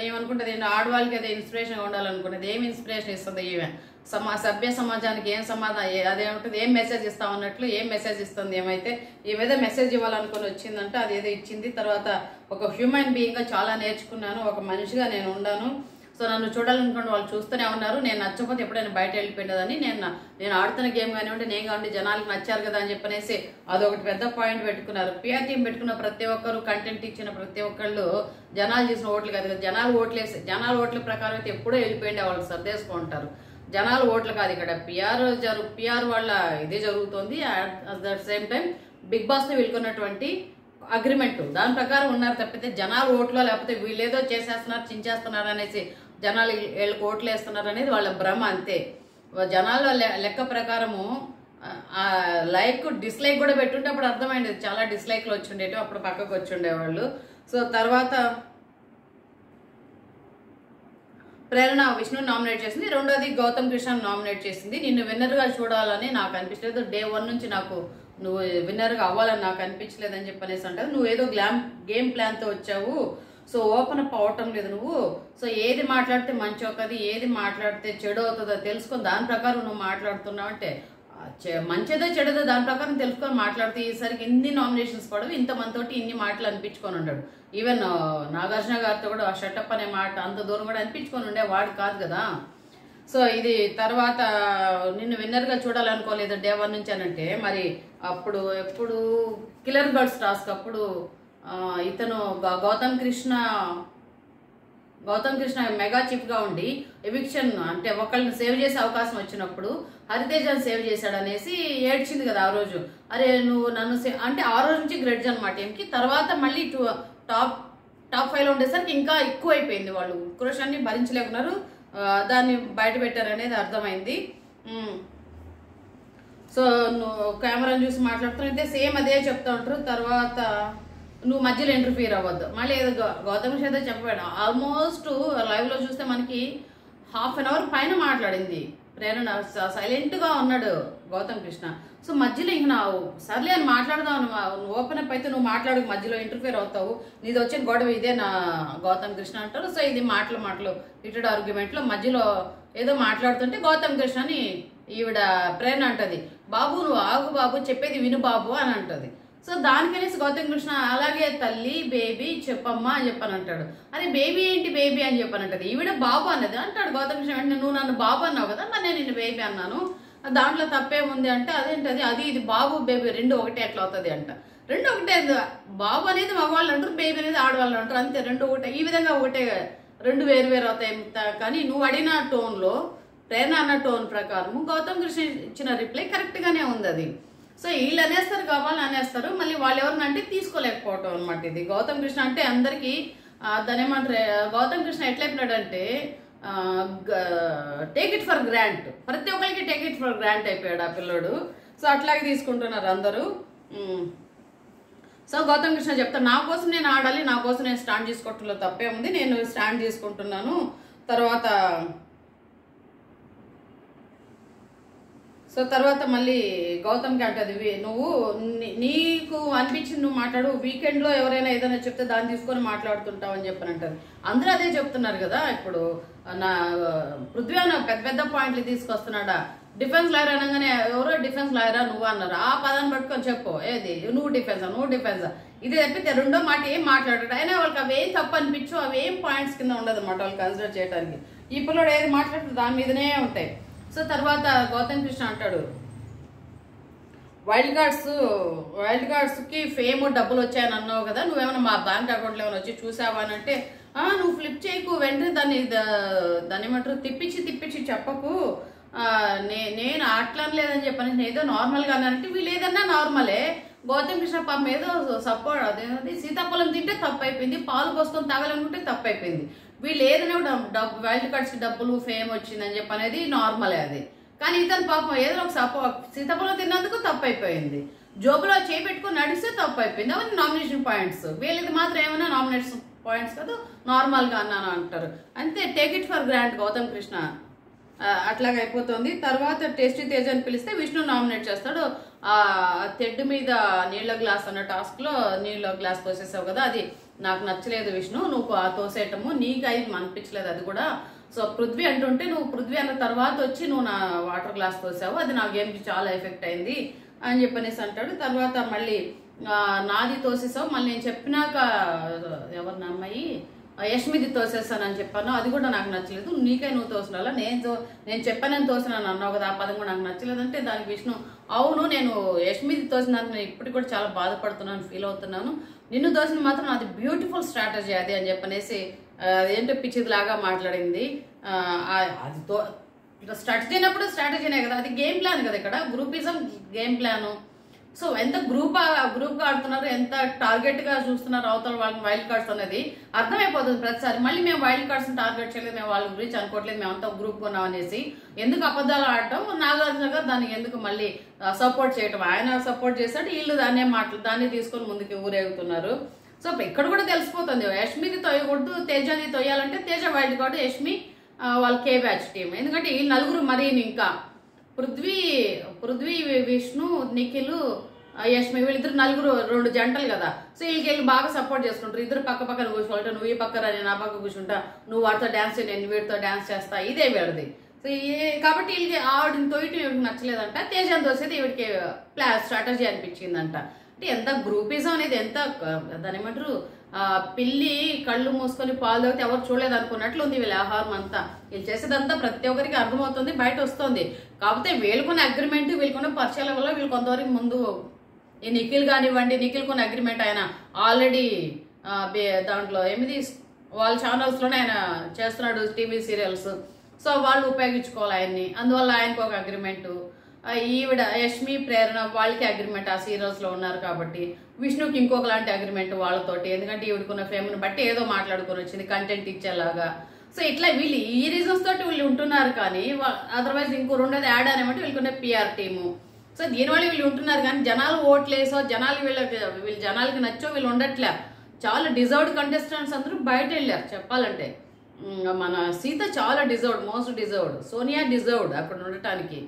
ఏమనుకుంటుంది, ఆడవాళ్ళకి అదే ఇన్స్పిరేషన్గా ఉండాలనుకున్నది. ఏం ఇన్స్పిరేషన్ ఇస్తుంది ఈమె? సభ్య సమాజానికి ఏం సమాధానం, అదేముంటుంది, ఏం మెసేజ్ ఇస్తాం అన్నట్లు ఏం మెసేజ్ ఇస్తుంది. ఏమైతే ఏదో మెసేజ్ ఇవ్వాలనుకుని వచ్చిందంటే అది ఏదో ఇచ్చింది. తర్వాత ఒక హ్యూమన్ బీయింగ్గా చాలా నేర్చుకున్నాను, ఒక మనిషిగా నేను ఉన్నాను. సో నన్ను చూడాలనుకోండి వాళ్ళు చూస్తూనే ఉన్నారు, నేను నచ్చకపోతే ఎప్పుడైనా బయట వెళ్ళిపోయినదని. నేను ఆడుతున్న గేమ్ కానివ్వండి, నేను కావండి జనాలకు నచ్చారు కదా అని చెప్పనేసి అదొకటి పెద్ద పాయింట్ పెట్టుకున్నారు. పిఆర్ టీం పెట్టుకున్న ప్రతి ఒక్కరు, కంటెంట్ ఇచ్చిన ప్రతి ఒక్కళ్ళు జనాలు చేసిన ఓట్లు కాదు కదా, జనాల ఓట్ల ప్రకారం అయితే ఎప్పుడో వెళ్ళిపోయింది, వాళ్ళు సర్దేసుకుంటారు. జనాల ఓట్లు కాదు, ఇక్కడ పిఆర్ వాళ్ళ ఇదే జరుగుతుంది. At the same time big బాస్తో వెళ్ళుకున్నటువంటి అగ్రిమెంట్ దాని ప్రకారం ఉన్నారు తప్పితే జనాలు ఓట్లో లేకపోతే వీళ్ళేదో చేసేస్తున్నారు, చించేస్తున్నారు అనేసి జనాలు వీళ్ళకి ఓట్లు వేస్తున్నారు అనేది వాళ్ళ భ్రమ, అంతే. జనాల లెక్క ప్రకారము లైక్ డిస్లైక్ కూడా పెట్టుంటే అప్పుడు అర్థమైంది, చాలా డిస్లైక్లు వచ్చిండేవి, అప్పుడు పక్కకు వచ్చిండేవాళ్ళు. సో తర్వాత ప్రేరణ విష్ణు నామినేట్ చేసింది. రెండోది గౌతమ్ కృష్ణ నామినేట్ చేసింది. నిన్ను విన్నర్గా చూడాలని నాకు అనిపించలేదు, డే 1 నుంచి నాకు నువ్వు విన్నర్గా అవ్వాలని నాకు అనిపించలేదని చెప్పనేసి అంటారు. నువ్వు ఏదో గేమ్ ప్లాన్తో వచ్చావు, సో ఓపెన్ అప్ అవటం లేదు నువ్వు. సో ఏది మాట్లాడితే మంచి అవుతుంది, ఏది మాట్లాడితే చెడు అవుతుందో తెలుసుకొని దాని ప్రకారం నువ్వు మాట్లాడుతున్నావు అంటే మంచిదో చెడుదో దాని ప్రకారం తెలుసుకొని మాట్లాడితే ఈసారికి ఇన్ని నామినేషన్స్ పడవు, ఇంతమందితోటి ఇన్ని మాటలు అనిపించుకొని ఉంటాడు. ఈవెన్ నాగార్జున గారితో కూడా షటప్ అనే మాట అంత దూరం కూడా అనిపించుకొని ఉండే వాడు కాదు కదా. సో ఇది తర్వాత నిన్ను విన్నర్గా చూడాలనుకోలేదు డే 1 నుంచి అనంటే, మరి అప్పుడు ఎప్పుడు కిల్లర్ గర్ల్స్ టాస్క్ అప్పుడు ఇతను గౌతమ్ కృష్ణ మెగా చీఫ్గా ఉండి ఎవిక్షన్ అంటే ఒకళ్ళని సేవ్ చేసే అవకాశం వచ్చినప్పుడు హరితేజని సేవ్ చేశాడు అనేసి ఏడ్చింది కదా ఆ రోజు. అరే నువ్వు నన్ను అంటే ఆ రోజు నుంచి గ్రెడ్జ్ అనమాట ఏమికి. తర్వాత మళ్ళీ టాప్ 5లో ఉండేసరికి ఇంకా ఎక్కువ అయిపోయింది, వాళ్ళు ఉక్రోషాన్ని భరించలేకున్నారు, దాన్ని బయట పెట్టారనేది అర్థమైంది. సో నువ్వు కెమెరాని చూసి మాట్లాడుతున్నా సేమ్ అదే చెప్తా ఉంటారు. తర్వాత నువ్వు మధ్యలో ఇంటర్ఫియర్ అవ్వద్దు, మళ్ళీ ఏదో గౌతమ్ కృష్ణ చెప్పాడు. ఆల్మోస్ట్ లైవ్లో చూస్తే మనకి ½ an hour పైన మాట్లాడింది ప్రేరణ, సైలెంట్గా ఉన్నాడు గౌతమ్ కృష్ణ. సో మధ్యలో ఇంక నా సర్లే అని మాట్లాడదాం, ఓపెన్ అప్ అయితే నువ్వు మాట్లాడు, మధ్యలో ఇంటర్ఫియర్ అవుతావు, నీది వచ్చిన గొడవ ఇదే నా గౌతమ్ కృష్ణ అంటారు. సో ఇది మాటలు హీటెడ్ ఆర్గ్యుమెంట్లో మధ్యలో ఏదో మాట్లాడుతుంటే గౌతమ్ కృష్ణని ఈవిడ ప్రేరణ అంటది, బాబు నువ్వు ఆగు బాబు, చెప్పేది విను బాబు అని అంటది. సో దానికనేసి గౌతమ్ కృష్ణ అలాగే తల్లి బేబీ చెప్పమ్మా అని చెప్పని అంటాడు. అరే బేబీ ఏంటి బేబీ అని చెప్పనంటది, ఈవిడ బాబు అన్నది అంటాడు గౌతమ్ కృష్ణ. వెంటనే నువ్వు నన్ను బాబు అన్నావు కదా, మరి నేను నిన్ను బేబీ అన్నాను, దాంట్లో తప్పేముంది అంటే అదేంటది, అది ఇది బాబు బేబీ రెండు ఒకటే ఎట్లా అవుతుంది అంట. రెండు ఒకటే, బాబు అనేది మగవాళ్ళు అంటారు, బేబీ అనేది ఆడవాళ్ళు అంటారు, అంతే, రెండు ఒకటే. ఈ విధంగా ఒకటే, రెండు వేరు అవుతాయి. కానీ నువ్వు అడిగిన టోన్లో ప్రేరణ అన్న టోన్ ప్రకారం గౌతమ్ కృష్ణ ఇచ్చిన రిప్లై కరెక్ట్గానే ఉంది అది. సో వీళ్ళు అనేస్తారు, కావాలని అనేస్తారు, మళ్ళీ వాళ్ళు ఎవరినంటే తీసుకోలేకపోవటం అనమాట. ఇది గౌతమ్ కృష్ణ అంటే అందరికీ దాని ఏమంటారు, గౌతమ్ కృష్ణ ఎట్లయిపోయినాడంటే టేక్ ఇట్ ఫర్ గ్రాంట్, ప్రతి ఒక్కరికి టేక్ ఇట్ ఫర్ గ్రాంట్ అయిపోయాడు ఆ పిల్లోడు. సో అట్లాగే తీసుకుంటున్నారు అందరూ. సో గౌతమ్ కృష్ణ చెప్తాను, నా కోసం నేను ఆడాలి, నా కోసం నేను స్టాండ్ తీసుకోవటంలో తప్పే ఉంది, నేను స్టాండ్ తీసుకుంటున్నాను. తర్వాత మళ్ళీ గౌతమ్కి అంటది, నువ్వు నీకు అనిపించింది నువ్వు మాట్లాడు, వీకెండ్లో ఎవరైనా ఏదైనా చెప్తే దాన్ని తీసుకొని మాట్లాడుతుంటావు అని చెప్పని అంటది. అందరూ అదే చెప్తున్నారు కదా. ఇప్పుడు నా పృథ్వీ అన్న పెద్ద పెద్ద పాయింట్లు తీసుకొస్తున్నాడా, డిఫెన్స్ లాయర్ అనగానే ఎవరో డిఫెన్స్ లాయరా నువ్వు అన్నారు, ఆ పదాన్ని పట్టుకొని చెప్పు, ఏది నువ్వు డిఫెన్సా ఇది తప్పితే రెండో మాట ఏం మాట్లాడాడు. అయినా వాళ్ళకి అవేం తప్పు అనిపించు, అవేం పాయింట్స్ కింద ఉండదు అన్నమాట వాళ్ళు కన్సిడర్ చేయడానికి. ఈ పిల్లడు ఏది మాట్లాడుతుంది దాని మీదనే ఉంటాయి. సో తర్వాత గౌతమ్ కృష్ణ అంటాడు, వైల్డ్ కార్డ్స్కి ఫేమ్ డబ్బులు వచ్చాయని అన్నావు కదా, నువ్వేమైనా మా బ్యాంక్ అకౌంట్లో ఏమైనా వచ్చి చూసావా అని అంటే, నువ్వు ఫ్లిప్ చేయకు, వెంటనే దాన్ని ఏమంటారు తిప్పించి చెప్పకు, నేను అట్లా లేదని చెప్పని నేను ఏదో నార్మల్గా అన్నానంటే, వీళ్ళు ఏదన్నా నార్మలే. గౌతమ్ కృష్ణ పాపం ఏదో సపోర్ట్ అదేంటి సీతాఫలం తింటే తప్పు అయిపోయింది, పాలు పోసుకొని తాగాలనుకుంటే తప్పు అయిపోయింది. వీళ్ళు ఏదైనా వైల్డ్ కార్డ్స్కి డబ్బులు ఫేమ్ వచ్చిందని చెప్పి అనేది నార్మలే అది. కానీ ఇతను పాపం ఏదో ఒక సీతాఫలం తిన్నందుకు తప్పు అయిపోయింది, జోబులో చేపెట్టుకుని నడిస్తే తప్పు అయిపోయింది. అవన్నీ నామినేషన్ పాయింట్స్. వీళ్ళది మాత్రం ఏమైనా నామినేషన్ పాయింట్స్ కాదు, నార్మల్గా అన్నాను అంటారు. అంతే, take it for grant Gautam Krishna. అట్లాగే అయిపోతుంది. తర్వాత టేస్టీ తేజ్ అని పిలిస్తే విష్ణు నామినేట్ చేస్తాడు. తెడ్డు మీద నీళ్ళ గ్లాస్ అన్న టాస్క్లో నీళ్ళ గ్లాస్ తోసేసావు కదా, అది నాకు నచ్చలేదు విష్ణు, నువ్వు తోసేయటము నీకు అయి అనిపించలేదు అది కూడా. సో పృథ్వీ అంటుంటే నువ్వు పృథ్వీ అన్న తర్వాత వచ్చి నువ్వు నా వాటర్ గ్లాస్ తోసావు, అది నా గేమ్కి చాలా ఎఫెక్ట్ అయింది అని చెప్పనేసి అంటాడు. తర్వాత మళ్ళీ నాది తోసేసావు, మళ్ళీ నేను చెప్పినాక ఎవరు నా అమ్మాయి యష్మిది తోసేస్తానని చెప్పాను, అది కూడా నాకు నచ్చలేదు, నీకై నువ్వు తోసినాలా, నేను చెప్పానని తోసినాను అన్నావు కదా, ఆ పదం కూడా నాకు నచ్చలేదంటే దానికి విష్ణు, అవును నేను యష్మిది తోసినాను, నేను ఇప్పటికి కూడా చాలా బాధపడుతున్నాను, ఫీల్ అవుతున్నాను, నిన్ను తోసిన మాత్రం అది బ్యూటిఫుల్ స్ట్రాటజీ అది అని చెప్పనేసి అదేంటో పిచ్చిదిలాగా మాట్లాడింది. అది స్ట్రాటజీ అయినప్పుడు స్ట్రాటజీనే కదా, అది గేమ్ ప్లాన్ కదా, ఇక్కడ గ్రూపిజం గేమ్ ప్లాను. సో ఎంత గ్రూప్గా ఆడుతున్నారు, ఎంత టార్గెట్గా చూస్తున్నారు అవతల వాళ్ళని వైల్డ్ కార్డ్స్ అనేది అర్థమైపోతుంది ప్రతిసారి. మళ్ళీ మేము వైల్డ్ కార్డ్స్ని టార్గెట్ చేయలేదు, మేము వాళ్ళ గురించి అనుకోవట్లేదు, మేము అంతా గ్రూప్ కొన్నాం అనేసి ఎందుకు అబద్ధాలు ఆడటం, నాగార్జున గారు దానికి ఎందుకు మళ్ళీ సపోర్ట్ చేయటం, ఆయన సపోర్ట్ చేస్తాడు, వీళ్ళు దాన్ని తీసుకొని ముందుకు ఊరేగుతున్నారు. సో ఇక్కడ కూడా తెలిసిపోతుంది, యష్మిది తొయ్యకూడదు, తేజని తొయ్యాలంటే తేజ వైల్డ్ కార్డు, యష్మి వాళ్ళ కే బ్యాచ్ టీం. ఎందుకంటే ఈ నలుగురు మరీని ఇంకా పృథ్వీ విష్ణు నిఖిల్ యష్మి వీళ్ళిద్దరు నలుగురు రెండు జంటలు కదా. సో వీళ్ళకి బాగా సపోర్ట్ చేసుకుంటారు, ఇద్దరు పక్క పక్కన కూర్చోవాలంటే నువ్వు ఈ పక్కన నేను ఆ పక్క కూర్చుంటా, నువ్వు వాడితో డాన్స్ నేను వీడితో డాన్స్ చేస్తా, ఇదే వీడిది. సో కాబట్టి వీళ్ళకి ఆవిడని తోయటం వీడికి నచ్చలేదంట, తేజాన్ని తోసేది వీడికి స్ట్రాటజీ అనిపించిందంట. అంటే ఎంత గ్రూపిజం అనేది, ఎంత దాని ఏమంటారు, పిల్లి కళ్ళు మూసుకొని పాలు తాగితే ఎవరు చూడలేదు అనుకున్నట్లు ఉంది వీళ్ళ ఆహారం అంతా. వీళ్ళు చేసేదంతా ప్రతి ఒక్కరికి అర్థమవుతుంది, బయట వస్తుంది. కాకపోతే వీళ్ళకున్న అగ్రిమెంట్, వీళ్ళకున్న పరిచయాల వల్ల వీళ్ళు కొంతవరకు ముందు, ఈ నిఖిల్ కానివ్వండి, నిఖిల్ కొన్న అగ్రిమెంట్ ఆయన ఆల్రెడీ దాంట్లో వాళ్ళ ఛానల్స్లోనే ఆయన చేస్తున్నాడు టీవీ సీరియల్స్. సో వాళ్ళు ఉపయోగించుకోవాలి ఆయన్ని, అందువల్ల ఆయనకు ఒక అగ్రిమెంటు. ఈవిడ యష్మి ప్రేరణ వాళ్ళకి అగ్రిమెంట్ ఆ సీరియల్స్లో ఉన్నారు కాబట్టి, విష్ణుకి ఇంకొక లాంటి అగ్రిమెంట్ వాళ్ళతోటి, ఎందుకంటే ఈవిడకున్న ఫేమ్ని బట్టి ఏదో మాట్లాడుకొని వచ్చింది కంటెంట్ ఇచ్చేలాగా. సో ఇట్లా వీళ్ళు ఈ రీజన్స్ తోటి వీళ్ళు ఉంటున్నారు, కానీ అదర్వైజ్ ఇంకో రెండోది యాడ్ అనేమంటే వీళ్ళకున్న పిఆర్ టీము. సో దీనివల్ల వీళ్ళు ఉంటున్నారు, కానీ జనాలు ఓట్లేసో వీళ్ళు జనాలకి నచ్చో వీళ్ళు ఉండట్లే. చాలా డిజర్వ్డ్ కంటెస్టెంట్స్ అందరూ బయట వెళ్ళారు చెప్పాలంటే. మన సీత చాలా deserved, most deserved, Sonia deserved అక్కడ ఉండటానికి.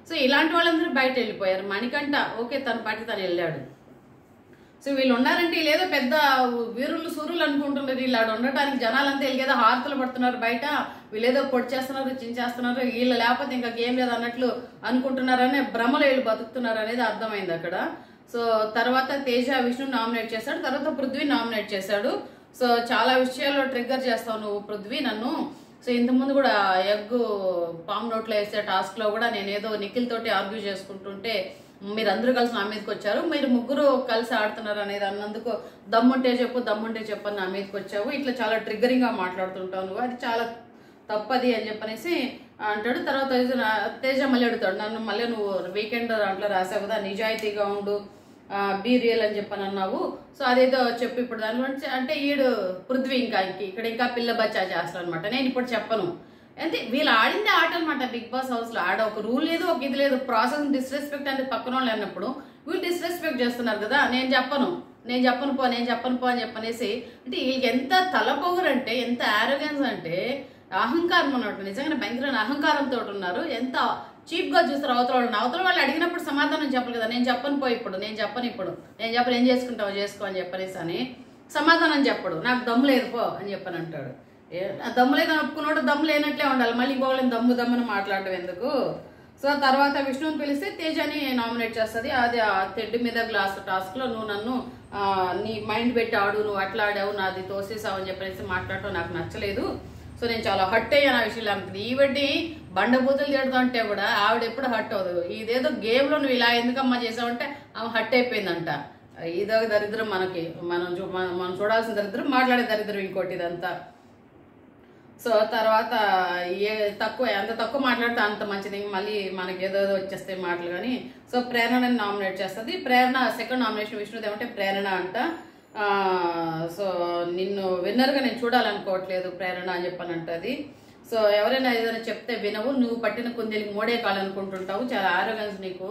సో ఇలాంటి వాళ్ళందరూ బయట వెళ్ళిపోయారు. మణికంఠ ఓకే తన పాటి తను వెళ్ళాడు. సో వీళ్ళు ఉన్నారంటే వీళ్ళేదో పెద్ద వీరులు సూరులు అనుకుంటున్నారు, వీళ్ళు ఆడ ఉండటానికి జనాలంతా వీళ్ళకేదో హారతలు పడుతున్నారు బయట, వీళ్ళేదో పొడి చేస్తున్నారు చించేస్తున్నారు, వీళ్ళు లేకపోతే ఇంకా గేమ్ లేదు అన్నట్లు అనుకుంటున్నారనే భ్రమలో వీళ్ళు బతుకుతున్నారు అనేది అర్థమైంది అక్కడ. సో తర్వాత తేజ విష్ణు నామినేట్ చేశాడు, తర్వాత పృథ్వీ నామినేట్ చేశాడు. సో చాలా విషయాల్లో ట్రిగ్గర్ చేస్తావు నువ్వు పృథ్వీ నన్ను. సో ఇంతకుముందు కూడా ఎగ్ పాము నోట్లో వేసే టాస్క్లో కూడా నేనేదో నిఖిల్ తోటి ఆర్గ్యూ చేసుకుంటుంటే మీరు అందరూ కలిసి నా మీదకి వచ్చారు, మీరు ముగ్గురు కలిసి ఆడుతున్నారు అనేది అన్నందుకు దమ్ముంటే చెప్పు అని నా మీదకి వచ్చావు, ఇట్లా చాలా ట్రిగ్గరింగ్గా మాట్లాడుతుంటావు నువ్వు, అది చాలా తప్పది అని చెప్పనేసి అంటాడు. తర్వాత తేజ మళ్ళీ అడుగుతాడు, నన్ను మళ్ళీ నువ్వు వీకెండ్ దాంట్లో రాసావు కదా, నిజాయితీగా ఉండు, బీ రియల్ అని చెప్పని అన్నావు. సో అదేదో చెప్పు ఇప్పుడు దానిలో అంటే ఈడు పృథ్వీ ఇక్కడ ఇంకా పిల్ల బచ్చా చేస్తాడు అనమాట. నేను ఇప్పుడు చెప్పను అంటే వీళ్ళు ఆడిందే ఆట అనమాట. బిగ్ బాస్ హౌస్లో ఆడ ఒక రూల్ లేదు, ఒక ఇది లేదు, ప్రాసెస్ డిస్రెస్పెక్ట్ అనేది పక్కన వాళ్ళు అన్నప్పుడు వీళ్ళు డిస్రెస్పెక్ట్ చేస్తున్నారు కదా, నేను చెప్పను పో అని చెప్పనేసి. అంటే వీళ్ళకి ఎంత తలపొగరంటే, ఎంత ఆరోగెన్స్ అంటే, అహంకారం ఉన్నట్టు, నిజంగానే భయంకరమైన అహంకారంతో ఉన్నారు. ఎంత చీప్గా చూస్తారు అవతల వాళ్ళు అడిగినప్పుడు సమాధానం చెప్పరు కదా. నేను చెప్పను ఇప్పుడు ఏం చేసుకుంటావు చేసుకో అని చెప్పనేసి అని సమాధానం చెప్పడు. నాకు దమ్ము లేదు పో అని చెప్పని అంటాడు. దమ్ము లేదని ఒప్పుకున్నాడు, దమ్ము లేనట్లే ఉండాలి. మళ్ళీ ఇంకోళ్ళని దమ్ముని మాట్లాడడం ఎందుకు? సో తర్వాత విష్ణుని పిలిస్తే తేజని నామినేట్ చేస్తుంది. అది ఆ తెడ్డు మీద గ్లాస్ టాస్క్లో నువ్వు నన్ను నీ మైండ్ పెట్టి ఆడు, నువ్వు అట్లా ఆడావు, నాది తోసేసావు అని చెప్పేసి మాట్లాడటం నాకు నచ్చలేదు. సో నేను చాలా హర్ట్ అయ్యాను ఆ విషయంలో అనుకుంది. ఈవెడ్డి బండబూతులు తిడుతూ అంటే కూడా ఆవిడ ఎప్పుడు హర్ట్ అవ్వదు. ఇదేదో గేమ్లో నువ్వు ఇలా ఎందుకమ్మా చేసావంటే ఆమె హర్ట్ అయిపోయిందంట. ఇదో దరిద్రం మనకి, మనం చూడాల్సిన దరిద్రం, మాట్లాడే దరిద్రం ఇంకోటి ఇదంతా. సో తర్వాత ఎంత తక్కువ మాట్లాడితే అంత మంచిది, మళ్ళీ మనకి ఏదో వచ్చేస్తాయి మాటలు కానీ. సో ప్రేరణని నామినేట్ చేస్తుంది. ప్రేరణ సెకండ్ నామినేషన్ విష్ణుది ఏమంటే ప్రేరణ అంట. సో నిన్ను విన్నర్గా నేను చూడాలనుకోవట్లేదు ప్రేరణ అని చెప్పని అంటది. సో ఎవరైనా ఏదైనా చెప్తే వినవు, నువ్వు పట్టిన కుందేలికి మోడే కాలనుకుంటుంటావు, చాలా ఆరోగెన్స్ నీకు.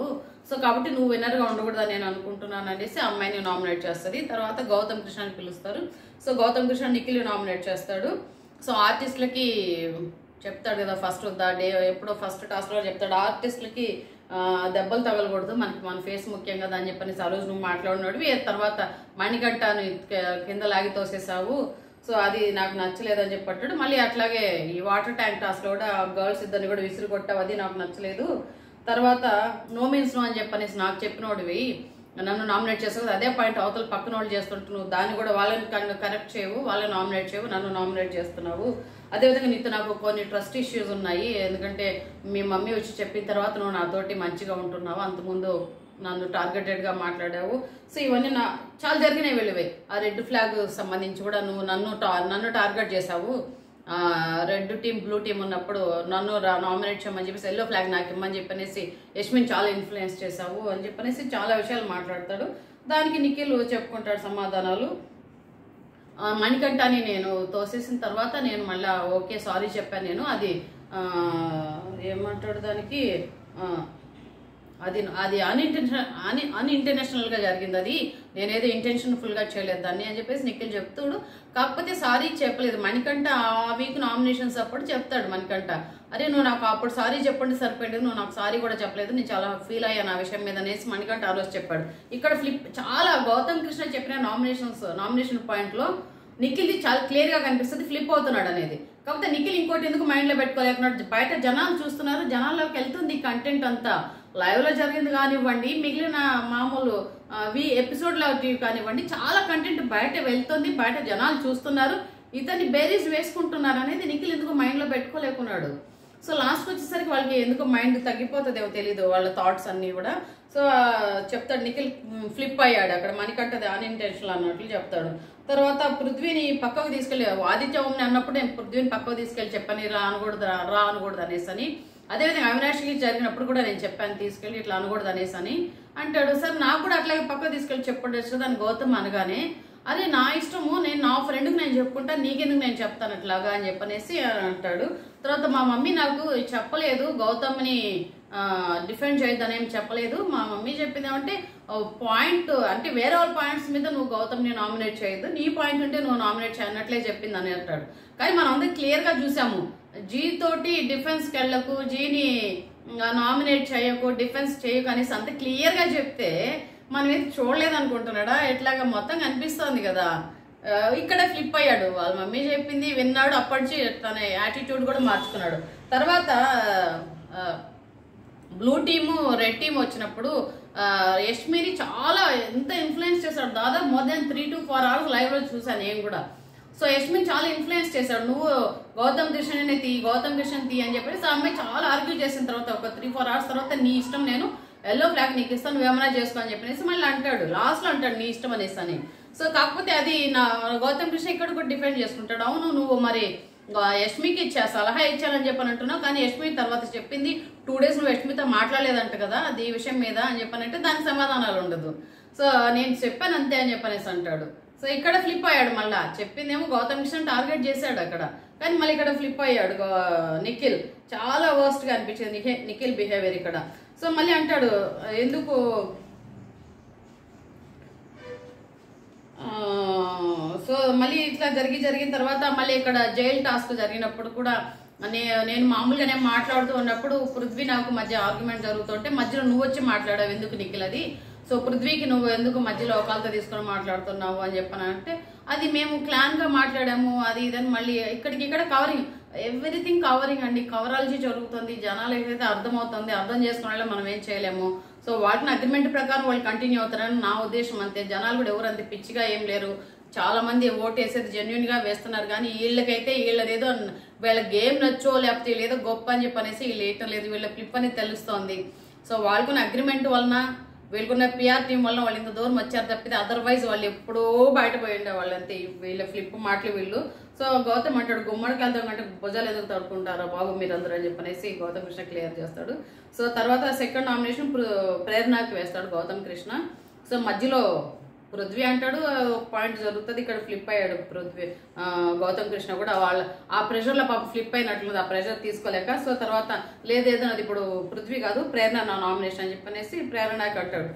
సో కాబట్టి నువ్వు విన్నర్గా ఉండకూడదని నేను అనుకుంటున్నాను అనేసి అమ్మాయిని నామినేట్ చేస్తుంది. తర్వాత గౌతమ్ కృష్ణని పిలుస్తారు. సో గౌతమ్ కృష్ణ నిఖిల్ నామినేట్ చేస్తాడు. సో ఆర్టిస్టులకి చెప్తాడు కదా, ఫస్ట్ ఎప్పుడో ఫస్ట్ టాస్క్లో చెప్తాడు ఆర్టిస్టులకి దెబ్బలు తగలకూడదు, మన ఫేస్ ముఖ్యం కదా అని చెప్పని ఆ రోజు నువ్వు మాట్లాడినాడు. తర్వాత మణికంఠను కింద లాగి తోసేసావు, సో అది నాకు నచ్చలేదని చెప్పట్టాడు. మళ్ళీ అట్లాగే ఈ వాటర్ ట్యాంక్ టాస్క్లో కూడా గర్ల్స్ ఇద్దరిని కూడా విసిరి కొట్టావు, అది నాకు నచ్చలేదు. తర్వాత నో మీన్స్ నో అని చెప్పనేసి నాకు చెప్పినోడివి నన్ను నామినేట్ చేస్తావు, అదే పాయింట్ అవతల పక్కన వాళ్ళు చేస్తుంటున్నావు, దాన్ని కూడా వాళ్ళని కరెక్ట్ చేయవు, వాళ్ళని నామినేట్ చేయవు, నన్ను నామినేట్ చేస్తున్నావు. అదేవిధంగా నీతో నాకు కొన్ని ట్రస్ట్ ఇష్యూస్ ఉన్నాయి, ఎందుకంటే మీ మమ్మీ వచ్చి చెప్పిన తర్వాత నువ్వు నాతోటి మంచిగా ఉంటున్నావు, అంతకుముందు నన్ను టార్గెటెడ్గా మాట్లాడావు. సో ఇవన్నీ చాలా జరిగినాయి వెళ్ళివే. ఆ రెడ్ ఫ్లాగ్ సంబంధించి కూడా నువ్వు నన్ను టార్గెట్ చేసావు. రెడ్ టీం బ్లూ టీం ఉన్నప్పుడు నన్ను నామినేట్ చేయమని చెప్పేసి ఎల్లో ఫ్లాగ్ నాకు ఇమ్మని చెప్పనేసి యశ్మిన్ చాలా ఇన్ఫ్లుయెన్స్ చేశావు అని చెప్పనేసి చాలా విషయాలు మాట్లాడతాడు. దానికి నిఖిల్ చెప్పుకుంటాడు సమాధానాలు. మణికంఠని నేను తోసేసిన తర్వాత నేను మళ్ళీ ఓకే సారీ చెప్పాను, నేను అది ఏమంటాడు దానికి అది అన్ఇంటెన్షనల్గా జరిగింది, అది నేనేదో ఇంటెన్షన్ఫుల్గా చేయలేదు దాన్ని అని చెప్పేసి నిఖిల్ చెప్తాడు. కాకపోతే సారీ చెప్పలేదు మణికంఠ. ఆ వీక్ నామినేషన్స్ అప్పుడు చెప్తాడు మణికంఠ, అరే నువ్వు నాకు అప్పుడు సారీ చెప్పండి సరిపోయింది, నువ్వు నాకు సారీ కూడా చెప్పలేదు, నేను చాలా ఫీల్ అయ్యాను ఆ విషయం మీద అనేసి మణికంఠ ఆ రోజు చెప్పాడు. ఇక్కడ చాలా గౌతమ్ కృష్ణ చెప్పిన నామినేషన్ పాయింట్లో నిఖిల్ది చాలా క్లియర్గా కనిపిస్తుంది ఫ్లిప్ అవుతున్నాడు అనేది. కాకపోతే నిఖిల్ ఇంకోటి ఎందుకు మైండ్లో పెట్టుకోలేకున్నాడు, బయట జనాలు చూస్తున్నారు, జనాల్లోకి వెళ్తుంది కంటెంట్ అంతా. లైవ్లో జరిగింది కానివ్వండి, మిగిలిన మామూలు ఎపిసోడ్లో కానివ్వండి, చాలా కంటెంట్ బయట వెళ్తుంది, బయట జనాలు చూస్తున్నారు, ఇతన్ని బేరీస్ వేసుకుంటున్నారు అనేది నిఖిల్ ఎందుకు మైండ్లో పెట్టుకోలేకున్నాడు. సో లాస్ట్కి వచ్చేసరికి వాళ్ళకి ఎందుకు మైండ్ తగ్గిపోతుందేమో తెలీదు వాళ్ళ థాట్స్ అన్నీ కూడా. సో చెప్తాడు నిఖిల్ ఫ్లిప్ అయ్యాడు అక్కడ, మణికంఠది అన్ఇంటెన్షనల్ అన్నట్లు చెప్తాడు. తర్వాత పృథ్వీని పక్కకు తీసుకెళ్ళి ఆదిత్య ఓంని అన్నప్పుడు నేను పృథ్వీని పక్కకు తీసుకెళ్ళి చెప్పని రా అనకూడదు అనేసి అని. అదేవిధంగా అవినాష్కి జరిగినప్పుడు కూడా నేను చెప్పాను తీసుకెళ్ళి ఇట్లా అనకూడదు అనేసి అని అంటాడు. సార్ నాకు కూడా అట్లాగే పక్కకు తీసుకెళ్ళి చెప్పండి దాన్ని గౌతమ్ అనగానే, అదే నా ఇష్టము, నేను నా ఫ్రెండ్కి నేను చెప్పుకుంటా, నీకెందుకు నేను చెప్తాను అట్లాగా అని చెప్పనేసి అంటాడు. తర్వాత మా మమ్మీ నాకు చెప్పలేదు గౌతమ్ని డిఫెండ్ చేయొద్దని ఏం చెప్పలేదు, మా మమ్మీ చెప్పింది ఏమంటే పాయింట్ అంటే వేరే వాళ్ళ పాయింట్స్ మీద నువ్వు గౌతమ్ని నామినేట్ చేయొద్దు, నీ పాయింట్ ఉంటే నువ్వు నామినేట్ చేయనట్లే చెప్పింది అని అంటాడు. కానీ మనం అందరూ క్లియర్గా చూసాము, జీ తోటి డిఫెన్స్కి వెళ్ళకు, జీని నామినేట్ చేయకు, డిఫెన్స్ చేయకు అనేసి అంత క్లియర్గా చెప్తే మనం ఏది చూడలేదు అనుకుంటున్నాడా, ఎట్లాగా మొత్తం కనిపిస్తోంది కదా. ఇక్కడ ఫ్లిప్ అయ్యాడు, వాళ్ళ మమ్మీ చెప్పింది విన్నాడు, అప్పటి తన యాటిట్యూడ్ కూడా మార్చుకున్నాడు. తర్వాత బ్లూ టీము రెడ్ టీమ్ వచ్చినప్పుడు యష్మిని చాలా ఎంత ఇన్ఫ్లుయెన్స్ చేశాడు, దాదాపు మోర్ దెన్ 3 to 4 hours లైవ్లో చూసాను నేను కూడా. సో యష్మిన్ చాలా ఇన్ఫ్లుయెన్స్ చేశాడు, నువ్వు గౌతమ్ కృష్ణని తీ అని చెప్పేసి ఆ అమ్మాయి చాలా ఆర్గ్యూ చేసిన తర్వాత ఒక 3-4 hours తర్వాత నీ ఇష్టం, నేను ఎల్లో ఫ్లాగ్ నీకు ఇస్తాను, నువ్వేమైనా చేసుకో అని చెప్పేసి మళ్ళీ అంటాడు, లాస్ట్లో అంటాడు నీ ఇష్టం అనేసి అని. సో కాకపోతే అది నా గౌతమ్ కృష్ణ ఇక్కడ కూడా డిఫెండ్ చేసుకుంటాడు. అవును నువ్వు మరి యష్మికి సలహా ఇచ్చానని చెప్పని అంటున్నావు, కానీ యష్మి తర్వాత చెప్పింది 2 days నువ్వు యష్మితో మాట్లాడలేదంట కదా అది ఈ విషయం మీద అని చెప్పనంటే దానికి సమాధానాలు ఉండదు. సో నేను చెప్పాను అంతే అని చెప్పనేసి అంటాడు. సో ఇక్కడ ఫ్లిప్ అయ్యాడు, మళ్ళా చెప్పిందేమో గౌతమ్ కృష్ణ టార్గెట్ చేశాడు అక్కడ, కానీ మళ్ళీ ఇక్కడ ఫ్లిప్ అయ్యాడు నిఖిల్. చాలా వర్స్ట్గా అనిపించింది నిఖిల్ బిహేవియర్ ఇక్కడ. సో మళ్ళీ అంటాడు ఎందుకు సో మళ్ళీ ఇట్లా జరిగిన తర్వాత మళ్ళీ ఇక్కడ జైల్ టాస్క్ జరిగినప్పుడు కూడా నేను మామూలుగానే మాట్లాడుతూ ఉన్నప్పుడు పృథ్వీ నాకు మధ్య ఆర్గ్యుమెంట్ జరుగుతుంటే మధ్యలో నువ్వు వచ్చి మాట్లాడావు ఎందుకు నిఖిల్ అది, సో పృథ్వీకి నువ్వు ఎందుకు మధ్యలో ఒకళ్ళతో తీసుకొని మాట్లాడుతున్నావు అని చెప్పానంటే అది మేము క్లాన్ గా మాట్లాడాము అది ఇదని మళ్ళీ ఇక్కడ కవరింగ్ ఎవ్రీథింగ్ కవరింగ్ అండి, కవరాలజీ జరుగుతుంది, జనాలు ఏదైతే అర్థమవుతుంది, అర్థం చేసుకునే మనం ఏం చేయలేము. సో వాటిని అగ్రిమెంట్ ప్రకారం వాళ్ళు కంటిన్యూ అవుతారని నా ఉద్దేశం అంతే. జనాలు కూడా ఎవరు అంత పిచ్చిగా ఏం లేరు, చాలా మంది ఓటు వేసేది జెన్యున్ గా వేస్తున్నారు, కానీ వీళ్ళకైతే వీళ్ళదేదో వీళ్ళ గేమ్ నచ్చో లేకపోతే వీళ్ళేదో గొప్ప అని చెప్పనేసి వీళ్ళు వేయటం లేదు, వీళ్ళ ఫ్లిప్ అని తెలుస్తోంది. సో వాళ్ళకున్న అగ్రిమెంట్ వలన వీళ్ళకున్న పిఆర్ టీం వల్ల వాళ్ళు ఇంత దూరం వచ్చారు తప్పితే అదర్వైజ్ వాళ్ళు ఎప్పుడో బయటపోయి ఉండే వాళ్ళు అంతే, వీళ్ళ ఫ్లిప్ మాటలు వీళ్ళు. సో గౌతమ్ అంటాడు గుమ్మడికి వెళ్తాం అంటే భుజాలు ఎందుకు తడుకుంటారా బాబు మీరందరూ అని చెప్పనేసి గౌతమ్ కృష్ణ క్లియర్ చేస్తాడు. సో తర్వాత సెకండ్ నామినేషన్ ప్రేరణకి వేస్తాడు గౌతమ్ కృష్ణ. సో మధ్యలో పృథ్వీ అంటాడు పాయింట్ జరుగుతుంది, ఇక్కడ ఫ్లిప్ అయ్యాడు గౌతమ్ కృష్ణ కూడా ఆ ప్రెషర్ లో పాప ఫ్లిప్ అయినట్లుంది, ఆ ప్రెషర్ తీసుకోలేక. సో తర్వాత లేదేదో అది ఇప్పుడు పృథ్వీ కాదు ప్రేరణ నా నామినేషన్ అని చెప్పనేసి ప్రేరణకి అంటాడు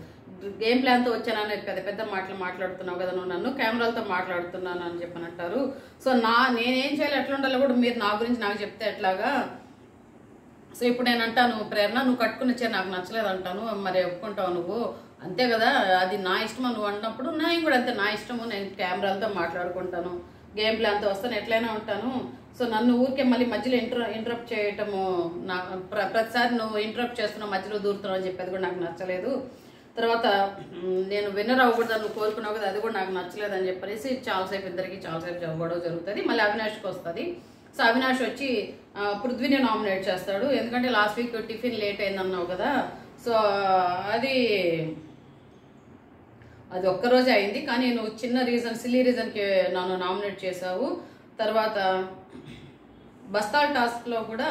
గేమ్ ప్లాన్ తో వచ్చానని పెద్ద పెద్ద మాటలు మాట్లాడుతున్నావు కదా నువ్వు, నన్ను కెమెరాలతో మాట్లాడుతున్నాను అని చెప్పని అంటారు. సో నేనేం చేయాలి ఎట్లా ఉండాలో కూడా మీరు నా గురించి నాకు చెప్తే ఎట్లాగా. సో ఇప్పుడు నేను అంటాను ప్రేరణ నువ్వు కట్టుకున్న చీర నాకు నచ్చలేదు అంటాను, మరి ఒప్పుకుంటావు నువ్వు అంతే కదా, అది నా ఇష్టమో నువ్వు అన్నప్పుడు నేను కూడా అంతే నా ఇష్టము, నేను కెమెరాలతో మాట్లాడుకుంటాను, గేమ్ ప్లాన్తో వస్తాను, ఎట్లయినా ఉంటాను. సో నన్ను ఊరికే మళ్ళీ మధ్యలో ఇంటరప్ట్ చేయటము ప్రతిసారి నువ్వు ఇంటరప్ట్ చేస్తున్నావు మధ్యలో దూరుతున్నావు అని చెప్పేది కూడా నాకు నచ్చలేదు. తర్వాత నేను విన్నర్ అవ్వకూడదు నువ్వు కోరుకున్నావు కదా అది కూడా నాకు నచ్చలేదు అని చెప్పేసి చాలాసేపు గొడవ జరుగుతుంది. మళ్ళీ అవినాష్కి వస్తుంది. సో అవినాష్ వచ్చి పృథ్వీని నామినేట్ చేస్తాడు, ఎందుకంటే లాస్ట్ వీక్ టిఫిన్ లేట్ అయిందన్నావు కదా, సో అది ఒక్కరోజే అయింది, కానీ నువ్వు చిన్న రీజన్ సిల్లీ రీజన్కి నన్ను నామినేట్ చేసావు. తర్వాత బస్తాల్ టాస్క్లో కూడా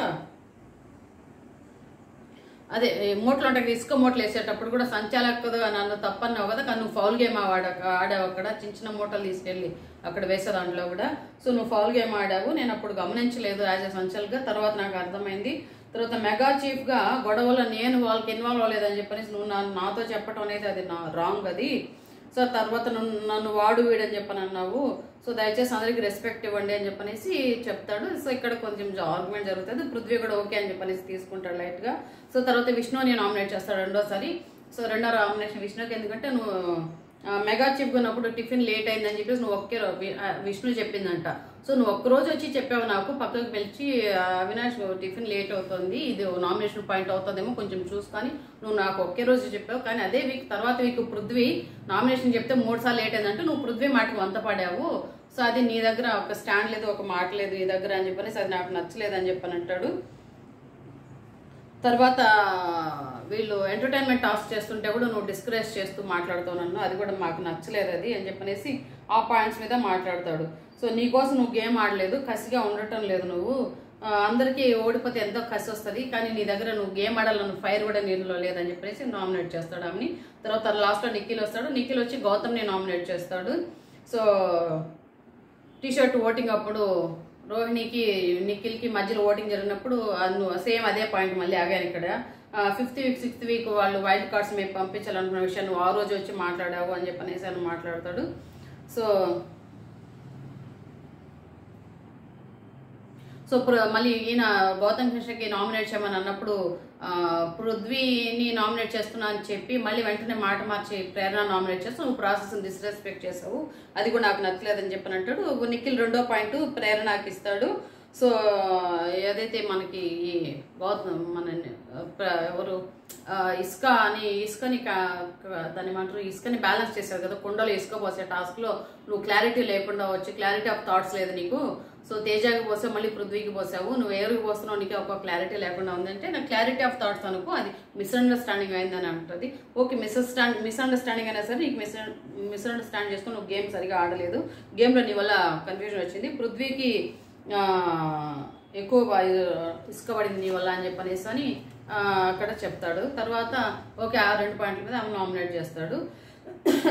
అదే మూటలు ఉంటాయి ఇసుక మూటలు వేసేటప్పుడు కూడా సంచాలకుగా నన్ను తప్పన్నావు కదా, కానీ నువ్వు ఫౌల్ గేమ్ ఆడావు అక్కడ చిన్న మూటలు తీసుకెళ్ళి అక్కడ వేసే దాంట్లో కూడా. సో నువ్వు ఫౌల్ గేమ్ ఆడావు, నేను అప్పుడు గమనించలేదు యాజ్ ఎ సంచల్గా, తర్వాత నాకు అర్థమైంది. తర్వాత మెగా చీఫ్ గా గొడవలో నేను వాళ్ళకి ఇన్వాల్వ్ అవ్వలేదని చెప్పనేసి నువ్వు నాతో చెప్పడం అనేది అది రాంగ్ అది. సో తర్వాత నన్ను వాడు వీడని చెప్పని అన్నావు, సో దయచేసి అందరికి రెస్పెక్ట్ ఇవ్వండి అని చెప్పనేసి చెప్తాడు. సో ఇక్కడ కొంచెం ఆర్గ్యుమెంట్ జరుగుతుంది, పృథ్వీ కూడా ఓకే అని చెప్పనేసి తీసుకుంటాడు లైట్ గా. సో తర్వాత విష్ణుని నామినేట్ చేస్తాడు రెండోసారి. సో రెండో నామినేషన్ విష్ణుకి, ఎందుకంటే నువ్వు మెగా చీఫ్ ఉన్నప్పుడు టిఫిన్ లేట్ అయిందని చెప్పేసి నువ్వు ఒకే విష్ణు చెప్పిందంట. సో నువ్వు ఒక్కరోజు వచ్చి చెప్పావు నాకు పక్కకు పిలిచి అవినాష్ టిఫిన్ లేట్ అవుతుంది, ఇది నామినేషన్ పాయింట్ అవుతుందేమో కొంచెం చూసుకొని నువ్వు నాకు ఒకే రోజు చెప్పావు, కానీ అదే వీక్ తర్వాత వీక్ పృథ్వీ నామినేషన్ చెప్తే 3 సార్లు లేట్ అయిందంటే నువ్వు పృథ్వీ మాటకు వంత పడావు. సో అది నీ దగ్గర ఒక స్టాండ్ లేదు, ఒక మాట లేదు నీ దగ్గర అని చెప్పనేసి అది నాకు నచ్చలేదని చెప్పని అంటాడు. తర్వాత వీళ్ళు ఎంటర్టైన్మెంట్ టాస్క్ చేస్తుంటే కూడా నువ్వు డిస్కరేజ్ చేస్తూ మాట్లాడుతావు, అది కూడా మాకు నచ్చలేదు అది అని చెప్పనేసి ఆ పాయింట్స్ మీద మాట్లాడతాడు. సో నీకోసం నువ్వు గేమ్ ఆడలేదు, కసిగా ఉండటం లేదు, నువ్వు అందరికీ ఓడిపోతే ఎంతో కసి వస్తుంది, కానీ నీ దగ్గర నువ్వు గేమ్ ఆడాలి, నువ్వు ఫైర్ కూడా నీళ్ళలో లేదని చెప్పేసి నామినేట్ చేస్తాడు ఆమెని. తర్వాత లాస్ట్లో నిఖిల్ వస్తాడు, నిఖిల్ వచ్చి గౌతమ్ని నామినేట్ చేస్తాడు. సో టీషర్ట్ ఓటింగ్ అప్పుడు రోహిణికి నిఖిల్కి మధ్యలో ఓటింగ్ జరిగినప్పుడు సేమ్ అదే పాయింట్ మళ్ళీ ఆగాను ఇక్కడ. 5th వీక్ 6th వీక్ వాళ్ళు వైల్డ్ కార్డ్స్ మేము పంపించాలనుకున్న విషయాన్ని ఆ రోజు వచ్చి మాట్లాడావు అని చెప్పనేసి అని మాట్లాడతాడు. సో మళ్ళీ ఈయన గౌతమ్ కృష్ణకి నామినేట్ చేయమని అన్నప్పుడు పృథ్వీని నామినేట్ చేస్తున్నా అని చెప్పి మళ్ళీ వెంటనే మాట మార్చి ప్రేరణ నామినేట్ చేస్తూ నువ్వు ప్రాసెస్ని డిస్రెస్పెక్ట్ చేసావు, అది కూడా నాకు నచ్చలేదని చెప్పని అంటాడు. నిఖిల్ రెండో పాయింట్ ప్రేరణకి ఇస్తాడు. సో ఏదైతే మనకి ఈ గౌతమ్ ఎవరు ఇసుకని దాని ఏమంటారు ఇసుకని బ్యాలెన్స్ చేశారు కదా, కుండలో ఇసుక పోసే టాస్క్లో నువ్వు క్లారిటీ లేకుండా వచ్చి క్లారిటీ ఆఫ్ థాట్స్ లేదు నీకు. సో తేజాకి పోసావు, మళ్ళీ పృథ్వీకి పోసావు, నువ్వు ఎవరికి పోస్తున్నావు నీకు ఒక క్లారిటీ లేకుండా ఉందంటే నాకు క్లారిటీ ఆఫ్ థాట్స్ అనుకో అది మిస్అండర్స్టాండింగ్ అయిందని అంటుంది. ఓకే మిస్అండర్స్టాండింగ్ అయినా సరే నీకు మిస్అండర్స్టాండ్ చేసుకుని నువ్వు గేమ్ సరిగా ఆడలేదు, గేమ్లో నీ వల్ల కన్ఫ్యూజన్ వచ్చింది, పృథ్వీకి ఎక్కువ ఇసుక పడింది నీ వల్ల అని చెప్పనేసి అని అక్కడ చెప్తాడు. తర్వాత ఓకే ఆ 2 పాయింట్ల మీద ఆమె నామినేట్ చేస్తాడు.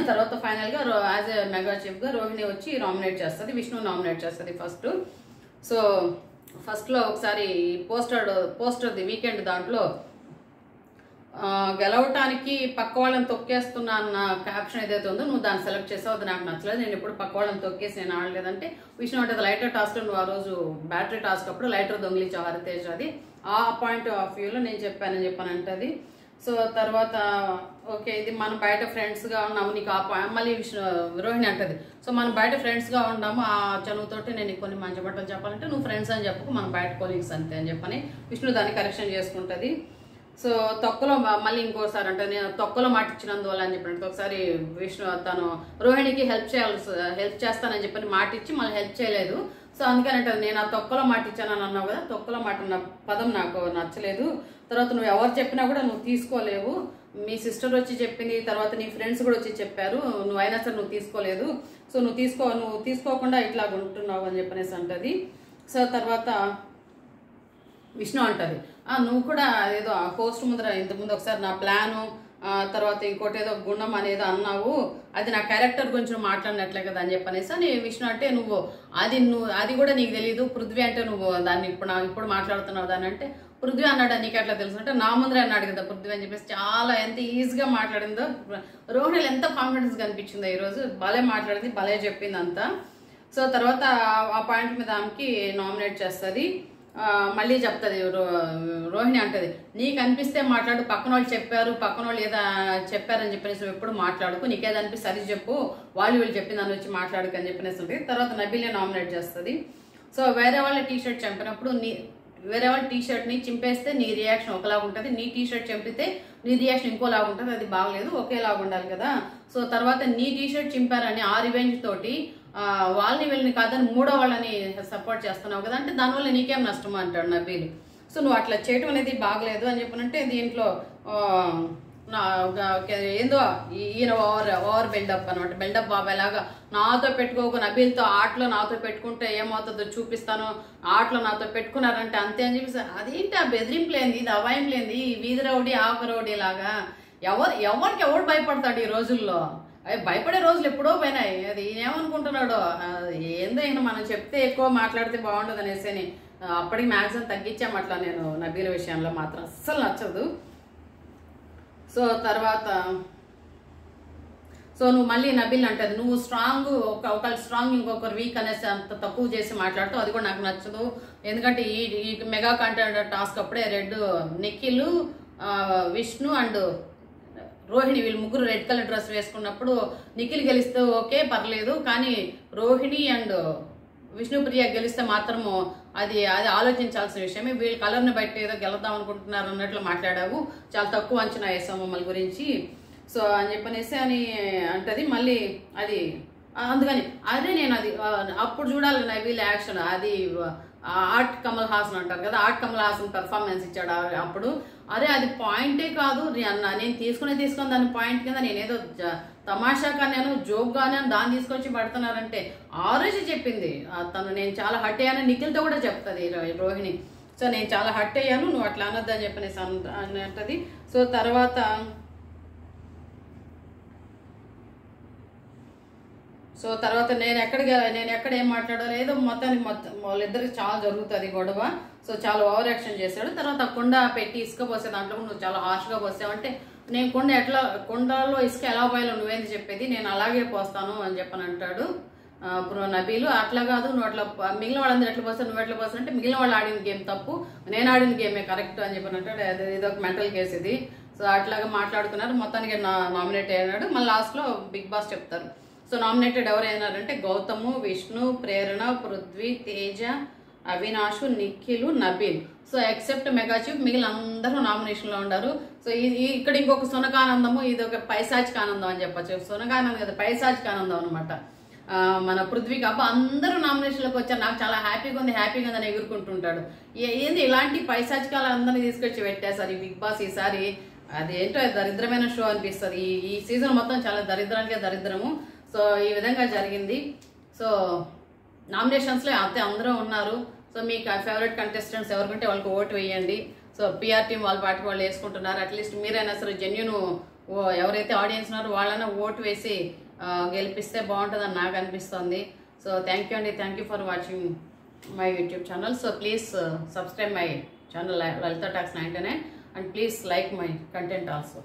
తర్వాత ఫైనల్గా యాజ్ ఎ మెగా చీఫ్గా రోహిణి వచ్చి నామినేట్ చేస్తుంది, విష్ణు నామినేట్ చేస్తుంది ఫస్ట్. సో ఫస్ట్లో ఒకసారి పోస్టర్ది వీకెండ్ దాంట్లో గెలవటానికి పక్క వాళ్ళని తొక్కేస్తున్నా అన్న క్యాప్షన్ ఏదైతే ఉందో నువ్వు దాన్ని సెలెక్ట్ చేసావు, అది నాకు నచ్చలేదు. నేను ఎప్పుడు పక్క వాళ్ళని తొక్కేసి నేను ఆడలేదంటే విష్ణు అంటే లైటర్ టాస్క్, నువ్వు ఆ రోజు బ్యాటరీ టాస్క్ అప్పుడు లైటర్ దొంగిలించావు హరితేజ్, అది ఆ పాయింట్ ఆఫ్ వ్యూలో నేను చెప్పానంటే అది. సో తర్వాత ఓకే ఇది మనం బయట ఫ్రెండ్స్గా ఉన్నాము, నీకు మళ్ళీ రోహిణి అంటది, సో మనం బయట ఫ్రెండ్స్గా ఉన్నాము ఆ చనువుతోటి నేను కొన్ని మంచి బట్టలు చెప్పాలంటే నువ్వు ఫ్రెండ్స్ అని చెప్పకు, మనం బయట కొలీగ్స్ అంతే అని చెప్పని విష్ణు దాన్ని కరెక్షన్ చేసుకుంటుంది. సో తొక్కలో మళ్ళీ ఇంకోసారి అంటే నేను తొక్కలో మాట ఇచ్చినందువల్ల అని చెప్పినట్టు ఒకసారి విష్ణు తను రోహిణికి హెల్ప్ చేస్తానని చెప్పని మాట ఇచ్చి మళ్ళీ హెల్ప్ చేయలేదు. సో అందుకని అంటే నేను ఆ తొక్కలో మాట ఇచ్చానని అన్నావు కదా, తొక్కలో మాట అన్న పదం నాకు నచ్చలేదు. తర్వాత నువ్వు ఎవరు చెప్పినా కూడా నువ్వు తీసుకోలేవు, మీ సిస్టర్ వచ్చి చెప్పింది, తర్వాత నీ ఫ్రెండ్స్ కూడా వచ్చి చెప్పారు, నువ్వు అయినా సరే నువ్వు తీసుకోలేదు, సో నువ్వు తీసుకోకుండా ఇట్లా ఉంటున్నావు అని చెప్పనేసి అంటది. సో తర్వాత విష్ణు అంటది, నువ్వు కూడా ఏదో పోస్ట్ ముందర ఇంతకుముందు ఒకసారి నా ప్లాను తర్వాత ఇంకోటి ఏదో గుణం అనేది అన్నావు, అది నా క్యారెక్టర్ గురించి మాట్లాడినట్లే కదా అని చెప్పనేసి అని విష్ణు అంటే నువ్వు అది కూడా నీకు తెలియదు, పృథ్వీ అంటే నువ్వు దాన్ని ఇప్పుడు మాట్లాడుతున్నావు దాన్ని అంటే పృథ్వీ అన్నాడు నీకు ఎట్లా తెలుసు అంటే నా ముందరే అన్నాడు కదా పృథ్వీ అని చెప్పేసి చాలా ఎంత ఈజీగా మాట్లాడిందో. రోహిణిలో ఎంత కాన్ఫిడెన్స్ కనిపించిందో ఈరోజు, భలే మాట్లాడింది, భలే చెప్పింది అంతా. సో తర్వాత ఆ పాయింట్ మీద ఆమెకి నామినేట్ చేస్తుంది. మళ్ళీ చెప్తుంది రోహిణి అంటది, నీకు అనిపిస్తే మాట్లాడు, పక్కన వాళ్ళు చెప్పారు, పక్కన వాళ్ళు ఏదో చెప్పారని చెప్పనేసి ఎప్పుడు మాట్లాడుకు, నీకేదో అనిపిస్తే అది చెప్పు, వీళ్ళు చెప్పి దాన్ని వచ్చి మాట్లాడుకు అని చెప్పనేసి ఉంటుంది. తర్వాత నబీలే నామినేట్ చేస్తుంది. సో వేరే వాళ్ళ టీషర్ట్ చంపినప్పుడు వేరే వాళ్ళ టీషర్ట్ని చింపేస్తే నీ రియాక్షన్ ఒకలాగా ఉంటుంది, నీ టీషర్ట్ చంపితే నీ రియాక్షన్ ఇంకోలాగా ఉంటుంది, అది బాగలేదు, ఒకేలాగా ఉండాలి కదా. సో తర్వాత నీ టీషర్ట్ చింపారని ఆ రివెంజ్ తోటి వాళ్ళని వీళ్ళని కాదని మూడో వాళ్ళని సపోర్ట్ చేస్తున్నావు కదా అంటే దానివల్ల నీకేం నష్టం అంటాడు నబీల్. సో నువ్వు అట్లా చేయటం అనేది బాగలేదు అని చెప్పనంటే దీంట్లో ఏందో ఈయన ఓవర్ బిల్డప్ అనమాట, బిల్డప్ బాబాయ్లాగా నాతో పెట్టుకోకు, నబీల్తో ఆటలో నాతో పెట్టుకుంటే ఏమవుతుందో చూపిస్తాను, ఆటలో నాతో పెట్టుకున్నారంటే అంతే అని చెప్పేసి అదేంటి ఆ బెదిరింపులేంది, ఇది అవాయింపులేంది, వీధి రౌడీ ఆక రౌడీ లాగా ఎవరికి ఎవడు భయపడతాడు ఈ రోజుల్లో, అవి భయపడే రోజులు ఎప్పుడో పోయినాయి. అది ఏమనుకుంటున్నాడో ఏందో ఈయన మనం చెప్తే ఎక్కువ మాట్లాడితే బాగుండదు అనేసి అని అప్పటికి మ్యాక్సిమం తగ్గించాం అట్లా నేను నబీల్ విషయంలో మాత్రం అస్సలు నచ్చదు. సో తర్వాత నువ్వు మళ్ళీ నబీల్ అంటది నువ్వు స్ట్రాంగ్, ఒకళ్ళు స్ట్రాంగ్ ఇంకొకరు వీక్ అనేసి అంత తక్కువ చేసి మాట్లాడుతూ అది కూడా నాకు నచ్చదు. ఎందుకంటే ఈ మెగా కంటెంట్ టాస్క్ అప్పుడే నిఖిల్ విష్ణు అండ్ రోహిణి వీళ్ళు ముగ్గురు రెడ్ కలర్ డ్రెస్ వేసుకున్నప్పుడు నిఖిల్ గెలిస్తే ఓకే పర్లేదు, కానీ రోహిణి అండ్ విష్ణుప్రియ గెలిస్తే మాత్రము అది ఆలోచించాల్సిన విషయమే, వీళ్ళు కలర్ని బట్టి ఏదో గెలుద్దాం అనుకుంటున్నారు అన్నట్లు మాట్లాడావు, చాలా తక్కువ అంచనా వేసావు మమ్మల్ని గురించి, సో అని చెప్పనేసి అని అంటది. మళ్ళీ అది అందుకని అదే నేను అది అప్పుడు చూడాలి నబీల్ యాక్షన్, అది ఆర్ట్ కమల్ హాసన్ అంటారు కదా, ఆర్ట్ కమల్ హాసన్ పెర్ఫార్మెన్స్ ఇచ్చాడు అప్పుడు. అరే అది పాయింటే కాదు, నేను తీసుకుని దాని పాయింట్ కింద నేనేదో తమాషాగా నేను జోక్గానే దాన్ని తీసుకొచ్చి పడుతున్నారంటే ఆ రోజు చెప్పింది తను నేను చాలా హట్ అయ్యాను, నిఖిల్తో కూడా చెప్తుంది రోహిణి. సో నేను చాలా హట్ అయ్యాను, నువ్వు అట్లా అనొద్దని చెప్పనేసి అంటది. సో తర్వాత నేను ఎక్కడ ఏం మాట్లాడాలో ఏదో మొత్తానికి వాళ్ళిద్దరికి చాలా జరుగుతుంది గొడవ. సో చాలా ఓవర్ యాక్షన్ చేశాడు. తర్వాత కుండ పెట్టి ఇసుక పోసే దాంట్లో నువ్వు చాలా హార్ష్గా పోసావంటే నేను కుండలో ఇసుక ఎలా పోయాలో నువ్వేంది చెప్పేది, నేను అలాగే పోస్తాను అని చెప్పని అంటాడు నబీలు. అట్లా కాదు, నువ్వు అట్లా మిగిలిన వాళ్ళందరూ ఎట్లా పోస్తావు, నువ్వు ఎట్లా పోస్తావు అంటే మిగిలిన వాళ్ళు ఆడిన గేమ్ తప్పు, నేను ఆడిన గేమే కరెక్ట్ అని చెప్పని అంటాడు. ఇది ఒక మెంటల్ కేసు ఇది. సో అట్లాగా మాట్లాడుకున్నారు, మొత్తానికి నామినేట్ అయ్యాడు. మళ్ళీ లాస్ట్లో బిగ్ బాస్ చెప్తారు. సో నామినేటెడ్ ఎవరు అయినారంటే Gautam, Vishnu, Prerana, Prithvi, Teja, Avinash, Nikhil, Nabeel. So except mega chief మిగిలిన అందరూ నామినేషన్లో ఉన్నారు. సో ఇక్కడ ఇంకొక సునకానందము, ఇది ఒక పైశాచిక ఆనందం అని చెప్పచ్చు. సునకానందం కదా, పైశాచిక ఆనందం అనమాట. మన పృథ్వీకి అబ్బా అందరూ నామినేషన్లోకి వచ్చారు, నాకు చాలా హ్యాపీగా ఉంది అని ఎగురుకుంటుంటాడు. ఏంది ఇలాంటి పైశాచికాలు అందరినీ తీసుకొచ్చి పెట్టేశారు ఈ బిగ్ బాస్ ఈసారి. అదేంటో దరిద్రమైన షో అనిపిస్తుంది. ఈ సీజన్ మొత్తం చాలా దరిద్రానికే దరిద్రము. సో ఈ విధంగా జరిగింది. సో నామినేషన్స్లో అందరూ ఉన్నారు. సో మీకు ఫేవరెట్ కంటెస్టెంట్స్ ఎవరికంటే వాళ్ళకి ఓటు వేయండి. సో పిఆర్ టీం వాళ్ళ పార్టీ వాళ్ళు వేసుకుంటున్నారు. అట్లీస్ట్ మీరైనా సరే జెన్యూన్ ఎవరైతే ఆడియన్స్ ఉన్నారో వాళ్ళైనా ఓటు వేసి గెలిపిస్తే బాగుంటుందని నాకు అనిపిస్తుంది. సో థ్యాంక్ యూ అండి, thank you for watching my YouTube channel. So please subscribe my channel Lalitha talks 99. and please like my content also.